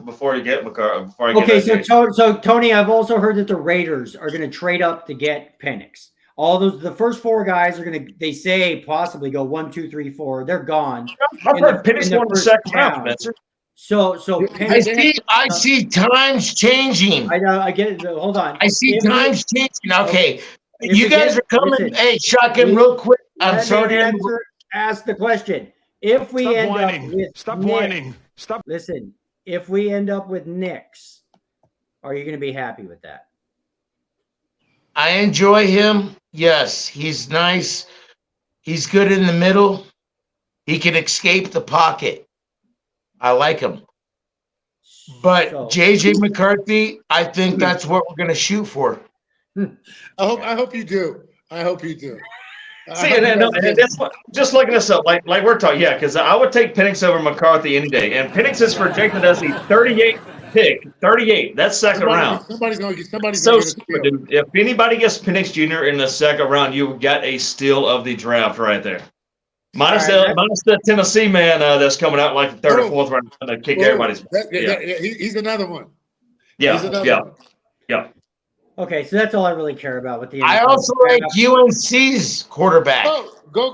before you get McCarthy. Okay, so Tony, I've also heard that the Raiders are going to trade up to get Penix. All the first 4 guys are going to, they say, possibly go 1, 2, 3, 4. They're gone. I've heard Penix won the second round, Spencer. So Penix, I see times changing. I know. I get it. Hold on. I see times changing. Okay, you guys are coming. Listen, Hey, shotgun, real quick. I'm sorry to ask the question. If we end up with Stop Nick, whining. Stop. Listen, if we end up with Knicks, are you going to be happy with that? I enjoy him. Yes, he's nice. He's good in the middle. He can escape the pocket. I like him. But JJ McCarthy, I think that's what we're going to shoot for. I hope you do. I hope you do. See, and that's what, just looking this up, like we're talking, because I would take Penix over McCarthy any day. And Penix is projected as the 38th pick. 38. That's second round. Somebody's going to get stupid, dude. If anybody gets Penix Jr. in the second round, you got a steal of the draft right there. Minus the Tennessee man that's coming out like the 3rd or 4th round to kick everybody's. He's another one. Yeah. Okay, so that's all I really care about with the. I also like UNC's quarterback. Oh, go.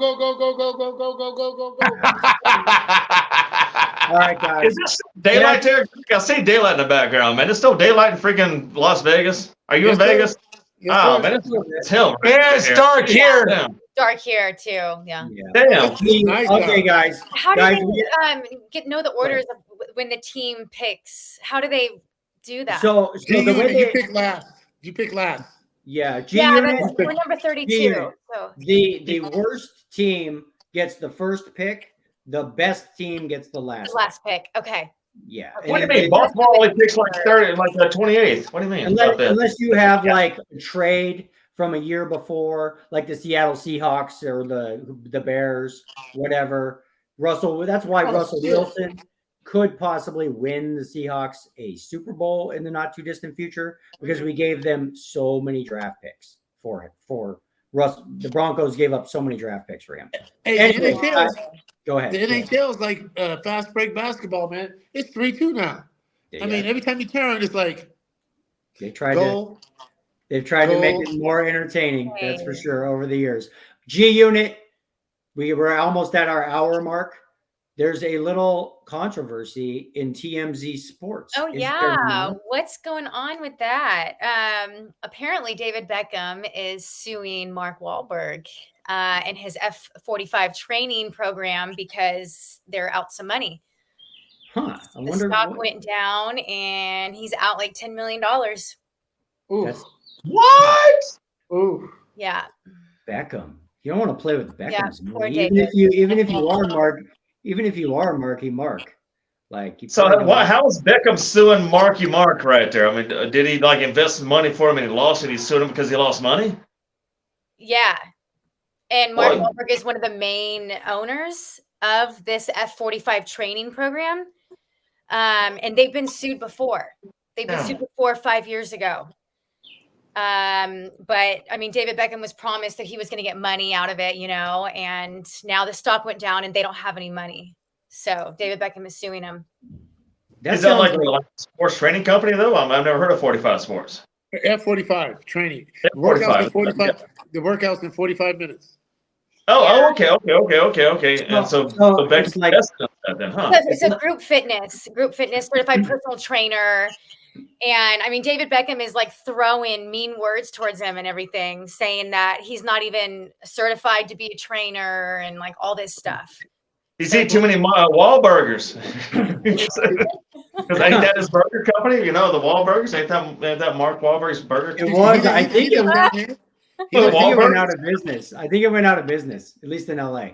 All right, guys. Is this daylight there? I see daylight in the background, man. It's still daylight in freaking Las Vegas. Are you in Vegas? Yes, man, it's hell. Yeah, it's dark here. Damn. Dark here too. Yeah. Damn. Okay, guys. How do they know the orders of when the team picks? How do they do that? So the way you pick last. You pick last. Yeah, we're number 32. So the worst team gets the first pick. The best team gets the last. Last pick. Okay. Yeah. What do you mean? Baltimore only picks like 30, like the 28th. What do you mean? Unless you have like a trade from a year before, like the Seattle Seahawks or the Bears, whatever. That's why Russell Wilson could possibly win the Seahawks a Super Bowl in the not too distant future because we gave them so many draft picks for Russ. The Broncos gave up so many draft picks for him. Hey, anyway, go ahead. The NHL NHL is like fast break basketball, man. It's 3-2 now. I mean, every time you turn, it's like they've tried to make it more entertaining. That's for sure over the years. G Unit, we were almost at our hour mark. There's a little controversy in TMZ Sports. Oh, yeah. What's going on with that? Apparently, David Beckham is suing Mark Wahlberg and his F-45 training program because they're out some money. Huh. The stock went down, and he's out like $10 million. Ooh. What? Ooh. Yeah. Beckham. You don't want to play with Beckham's money. David. Even if you are Mark. Even if you are Marky Mark, like how is Beckham suing Marky Mark right there? I mean, did he like invest money for him and he lost it? He sued him because he lost money. Yeah, and Mark Wahlberg is one of the main owners of this F-45 training program, and they've been sued before. They've been sued before 5 years ago. But I mean, David Beckham was promised that he was going to get money out of it, and now the stock went down and they don't have any money. So David Beckham is suing him. Is that like a sports training company though? I've never heard of 45 Sports. F45 training. F45. The workouts in 45 minutes. Oh, okay. And so Becky it's like that then, huh? It's a group fitness certified personal trainer. And I mean, David Beckham is like throwing mean words towards him and everything, saying that he's not even certified to be a trainer and like all this stuff. He's eating too many Wahlburgers. Because ain't that his burger company? You know, the Wahlburgers? Ain't that Mark Wahlberg's burger? It was. I think it went out Wahlburgers? of business. I think it went out of business, at least in LA.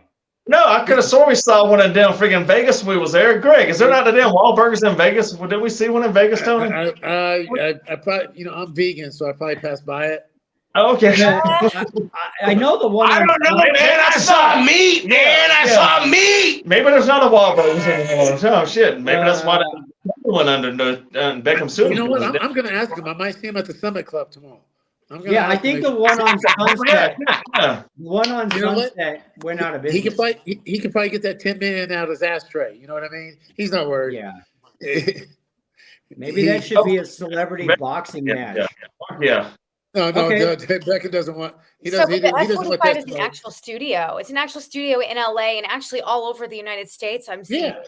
No, I could have sworn we saw one in damn friggin' Vegas when we was there. Greg, is there not a damn Wahlburgers in Vegas? Did we see one in Vegas, Tony? I probably, I'm vegan, so I probably passed by it. Oh, okay. I know the one. I don't know, man. I saw meat, man. I saw meat. Maybe there's not a Wahlburgers anymore. Oh, shit. Maybe that's why the one under Beckham suit. You know what? I'm going to ask him. I might see him at the Summit Club tomorrow. I think the one on Sunset, Yeah. the one on Sunset went out of business. He could probably get that 10 million out of his ashtray. You know what I mean? He's not worried. Yeah. Maybe that should be a celebrity boxing match. Yeah. No, Okay. Beckham doesn't want. He So doesn't. He doesn't want F45 that. is an actual studio. It's an actual studio in LA and actually all over the United States. I'm seeing. Yeah.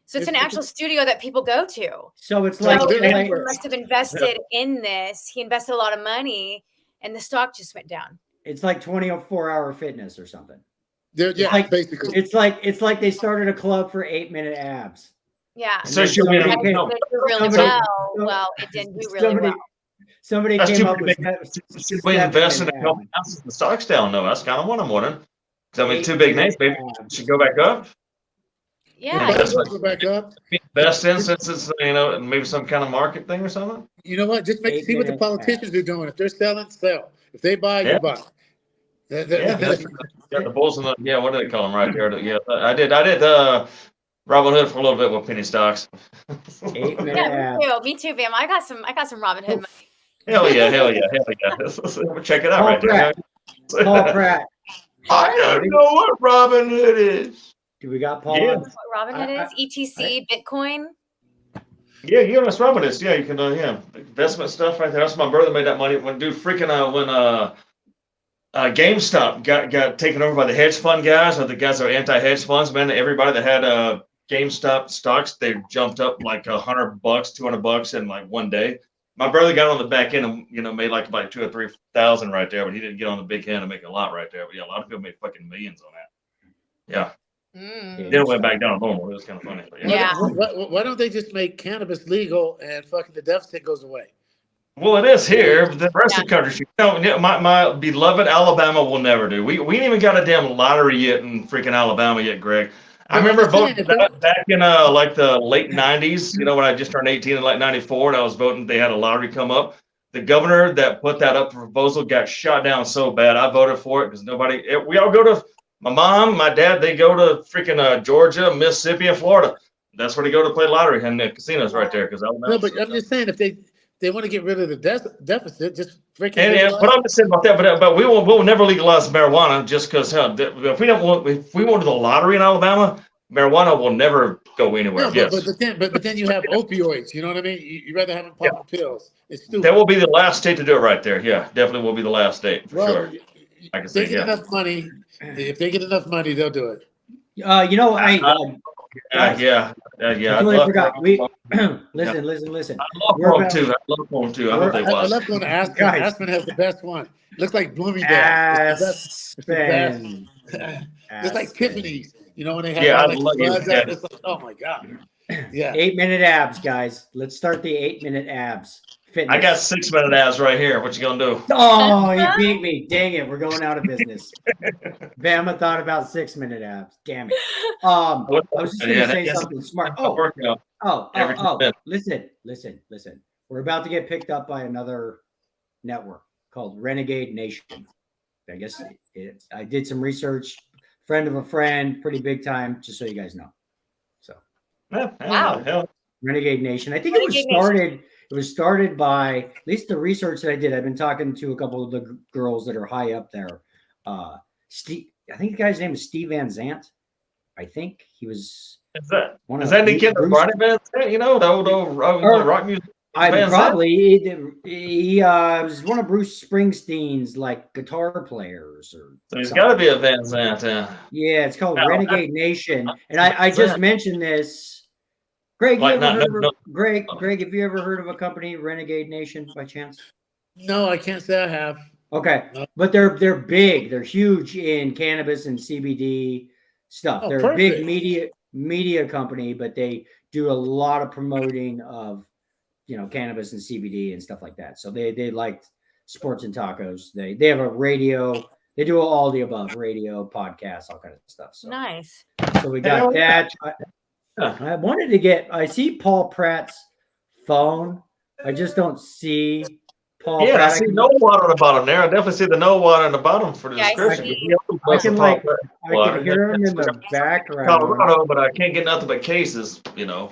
So it's an actual studio that people go to. So it's like So they're he must have invested in this. He invested a lot of money, and the stock just went down. it's like 24-hour fitness or something. Basically. It's like they started a club for 8-minute abs. Yeah. So And she'll be then It did somebody really somebody- well. It didn't do really well. Somebody That's came too up with Should we invest in a couple ounces? The stock's down, though. That's kind of what I'm wondering. I mean, two big names, maybe should go back up. Yeah. That's what- Go back up. Invest in since it's maybe some kind of market thing or something. You know what? Just see what the politicians are doing. If they're selling, sell. If they buy, you buy. Yeah, the bulls and what do they call them right there? Yeah, I did Robin Hood for a little bit with penny stocks. 8-minute Yeah, abs. me too, Bam. I got some Robin Hood money. Hell yeah. Check it out right there. Paul Pratt. I don't know what Robin Hood is. Do we got Paul? Yeah. What Robin Hood is? ETC, Bitcoin. Yeah, that's Robin is. Yeah, you can investment stuff right there. That's my brother made that money when GameStop got taken over by the hedge fund guys, or the guys that are anti-hedge funds, man. Everybody that had GameStop stocks, they jumped up like $100, $200 in like one day. My brother got on the back end and made like about 2,000 or 3,000 right there, but he didn't get on the big end and make a lot right there. But yeah, a lot of people made fucking millions on that. Yeah. Then it went back down to normal. It was kind of funny. But Yeah. Why don't they just make cannabis legal and fucking the deficit goes away? Well, it is here, but the rest of the country, my beloved Alabama will never do. We ain't even got a damn lottery yet in freaking Alabama yet, Greg. I remember voting back in like the late 90s, when I just turned 18 in like 94 and I was voting, they had a lottery come up. The governor that put that up for proposal got shot down so bad. I voted for it because we all go to, my mom, my dad, they go to freaking Georgia, Mississippi, and Florida. That's where they go to play lottery, and the casinos right there. Because No, but I'm just saying, if they want to get rid of the deficit, just freaking. And what I'm just saying about that, but we'll never legalize marijuana just because if we went to the lottery in Alabama, marijuana will never go anywhere. No, yes, but then you have opioids. You know what I mean? You rather have them popping pills. It's stupid. That will be the last state to do it right there. Yeah, definitely will be the last state for sure. I can If they say get enough money, they'll do it. I totally forgot. Listen. I love them too. I hope they I was. love going to Aspen. Guys. Aspen has the best one. Looks like Bloomingdale. Aspen. It's like Tiffany's. When they have Yeah, all I like love buds it. out, it's like, oh my god. Yeah. 8-minute abs, guys. Let's start the 8-minute abs. Fitness. I got 6-minute abs right here. What you gonna do? Oh, you beat me. Dang it. We're going out of business. Bama thought about 6-minute abs. Damn it. I was just going to say something smart. Listen. We're about to get picked up by another network called Renegade Nation. I guess I did some research. Friend of a friend, pretty big time, just so you guys know. So, Wow. Renegade Nation. I think it was started by, at least the research that I did. I've been talking to a couple of the girls that are high up there. Steve, I think the guy's name is Steve Van Zandt. I think he was. Is that Nick Kendall Barney Van Sant? You know, the old rock music. Van Sant? He was one of Bruce Springsteen's like guitar players or So he's something. got to be a Van Sant. Yeah, it's called No, Renegade Nation, and I just mentioned this. Greg, Like, you ever not- heard no- of Greg? Greg, have you ever heard of a company, Renegade Nation, by chance? No, I can't say I have. Okay, No. but they're big, they're huge in cannabis and CBD stuff. Oh, They're a big perfect. media company, but they do a lot of promoting of cannabis and CBD and stuff like that. So they like sports and tacos. They have a radio. They do all the above: radio, podcasts, all kind of stuff. So Nice. So we got that. I wanted to get. I see Paul Pratt's phone. I just don't see Paul Yeah, I Pratt. see no water on the bottom there. I definitely see the no water on the bottom for the Yeah, I description. see. I can hear him in the background. Colorado, but I can't get nothing but cases.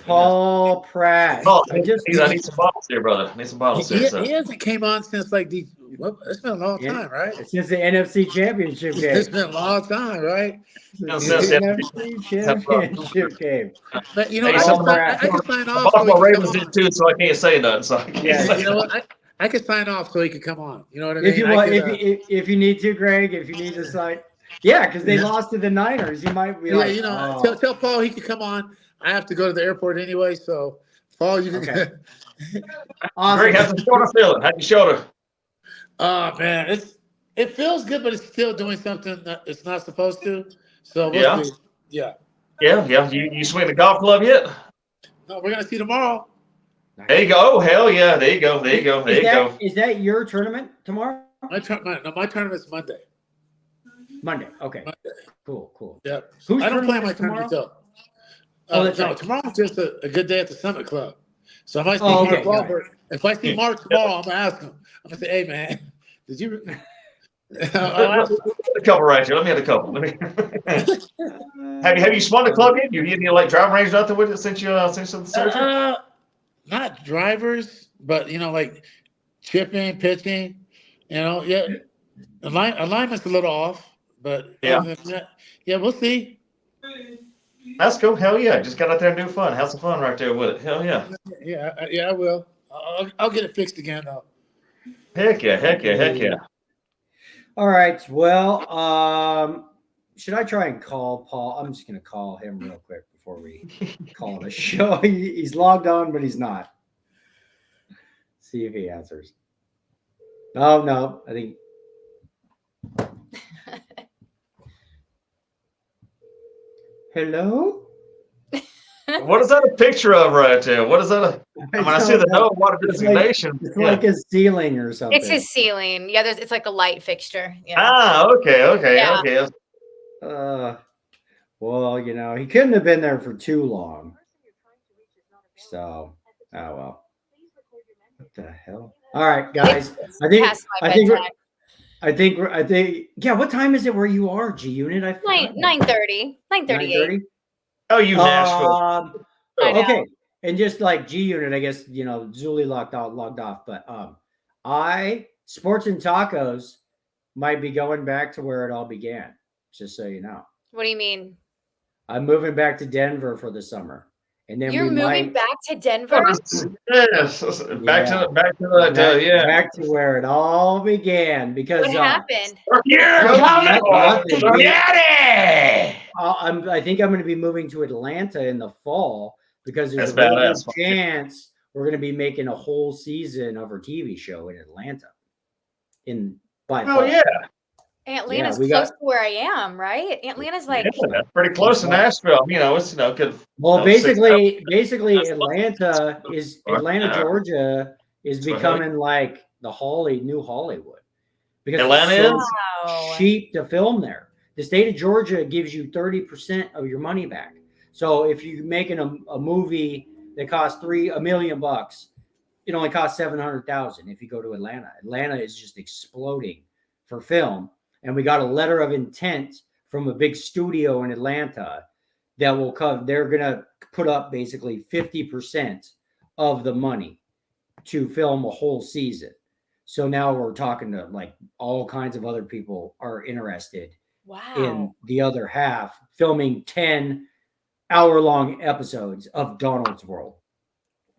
Paul Pratt. Oh, I just I need some bottles here, brother. I need some bottles here. He hasn't came on since like it's been a long time, right? Since the NFC Championship game. It's been a long time, right? Since the NFC Championship game. But you know, Hey, I can sign off. So Baltimore he can Ravens come did on. too, so I can't say nothing. So I can't say You know what? I could sign off so he could come on. You know what I mean? If you want, if you need to, Greg, if you need to sign, because they lost to the Niners, you might be like, tell Paul he could come on. I have to go to the airport anyway, so Paul, you can. Okay. Awesome. Greg, how's the shoulder feeling? How's your shoulder? Oh man, it feels good, but it's still doing something that it's not supposed to. So Yeah. see. Yeah. Yeah. You swing the golf club yet? No, we're gonna see tomorrow. There you go. Oh, hell yeah. There you go. Is that your tournament tomorrow? My tournament's Monday. Monday. Okay. Monday. Cool. Yeah. Who's I don't play tournament my is tomorrow? tournament though. Oh, that's no, right. tomorrow's just a good day at the Summit Club. So if I see okay, Mark Wahlberg, if I see Mark tomorrow, I'm gonna ask him. I'm gonna say, "Hey, man, did you?" A couple right here. Let me have a couple. Have you spun the club yet? You any like driving range nothing with it since the surgery? Not drivers, but like chipping, pitching. Yeah. Alignment's a little off, but other than that, we'll see. That's cool. Hell yeah. Just got out there and do fun. Have some fun right there with it. Hell yeah. Yeah, I will. I'll get it fixed again though. Heck yeah. All right. Well, should I try and call Paul? I'm just going to call him real quick before we call the show. He's logged on, but he's not. See if he answers. Oh, no. I think. Hello? What is that a picture of right there? What is that? I see the no water designation. It's like a ceiling or something. It's his ceiling. Yeah, it's like a light fixture. Yeah. Okay. Well, he couldn't have been there for too long. So, oh well. What the hell? All right, guys. I think. Yeah. What time is it where you are, G Unit? 9:30. 9:38. Oh, you Nashville. Okay. And just like G Unit, I guess Julie logged off. But Sports and Tacos might be going back to where it all began. Just so you know. What do you mean? I'm moving back to Denver for the summer, and then you're moving back to Denver. Yes, back to where it all began. Because what happened? I think I'm going to be moving to Atlanta in the fall because there's a really good chance we're going to be making a whole season of our TV show in Atlanta. Yeah. Atlanta's close to where I am, right? Atlanta's like that's pretty close to Nashville. It's good. Well, basically, Atlanta, Georgia is becoming like the new Hollywood because Atlanta is cheap to film there. The state of Georgia gives you 30% of your money back. So if you're making a movie that costs $1 million, it only costs $700,000. If you go to Atlanta, Atlanta is just exploding for film. And we got a letter of intent from a big studio in Atlanta that will cover. They're going to put up basically 50% of the money to film a whole season. So now we're talking to like all kinds of other people are interested in the other half, filming 10 hour-long episodes of Donald's World.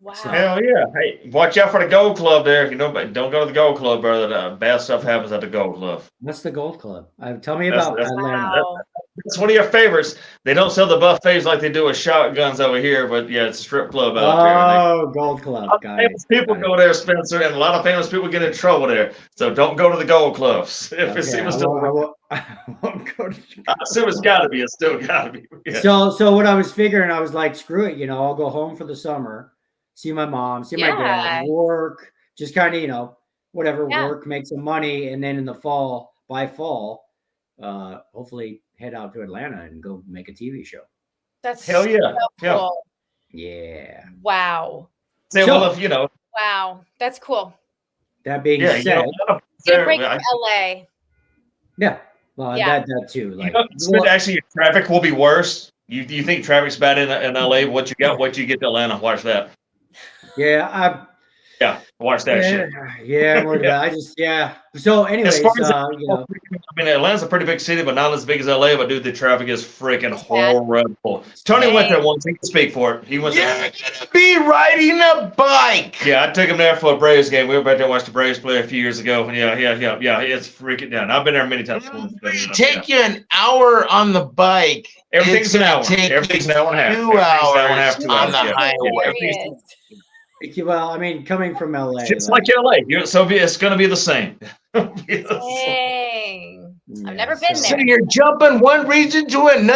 Wow. Hell yeah! Hey, watch out for the Gold Club there. If you don't go to the Gold Club, brother. Bad stuff happens at the Gold Club. What's the Gold Club? Tell me That's- about that's- Atlanta. Wow. It's one of your favorites. They don't sell the buffets like they do with shotguns over here, but yeah, it's a strip club out there. And Oh, Gold Club, a lot of guys. famous people go there, Spencer, and a lot of famous people get in trouble there. So don't go to the Gold Clubs. If it's Okay, even still, I won't go to. I assume it's got to be. It's still got to be. Yeah. So what I was figuring, I was like, screw it, I'll go home for the summer, see my mom, see my Yeah. dad, work, just kind of, whatever, Yeah. work, make some money, and then in the fall, hopefully head out to Atlanta and go make a TV show. That's Hell yeah. so Yeah. cool. Yeah. Wow. Say, So- well, if Wow. That's cool. That being yeah, said, Get a break from LA. yeah, well, Yeah. that too. Like, actually, traffic will be worse. You think traffic's bad in LA? What you get to Atlanta? Watch that. yeah, Watch that shit. I'm worried about. I just So, anyways, As far as uh, I mean, Atlanta's a pretty big city, but not as big as LA. But dude, the traffic is freaking It's bad. horrible. Tony went there once. He can speak for it. He went You're there. gonna be riding a bike. Yeah, I took him there for a Braves game. We were back there to watch the Braves play a few years ago. And yeah, it's freaking down. I've been there many times. It'll take you an hour on the bike. Everything's It's an gonna hour. take Everything's an hour and a half. 2 Everything's an hour and a hours half, 2 on the hours, yeah. highway. Serious. well, I mean, coming from LA, Just like LA. It's going to be the same. Dang. I've never been so- there. So you're jumping one region to another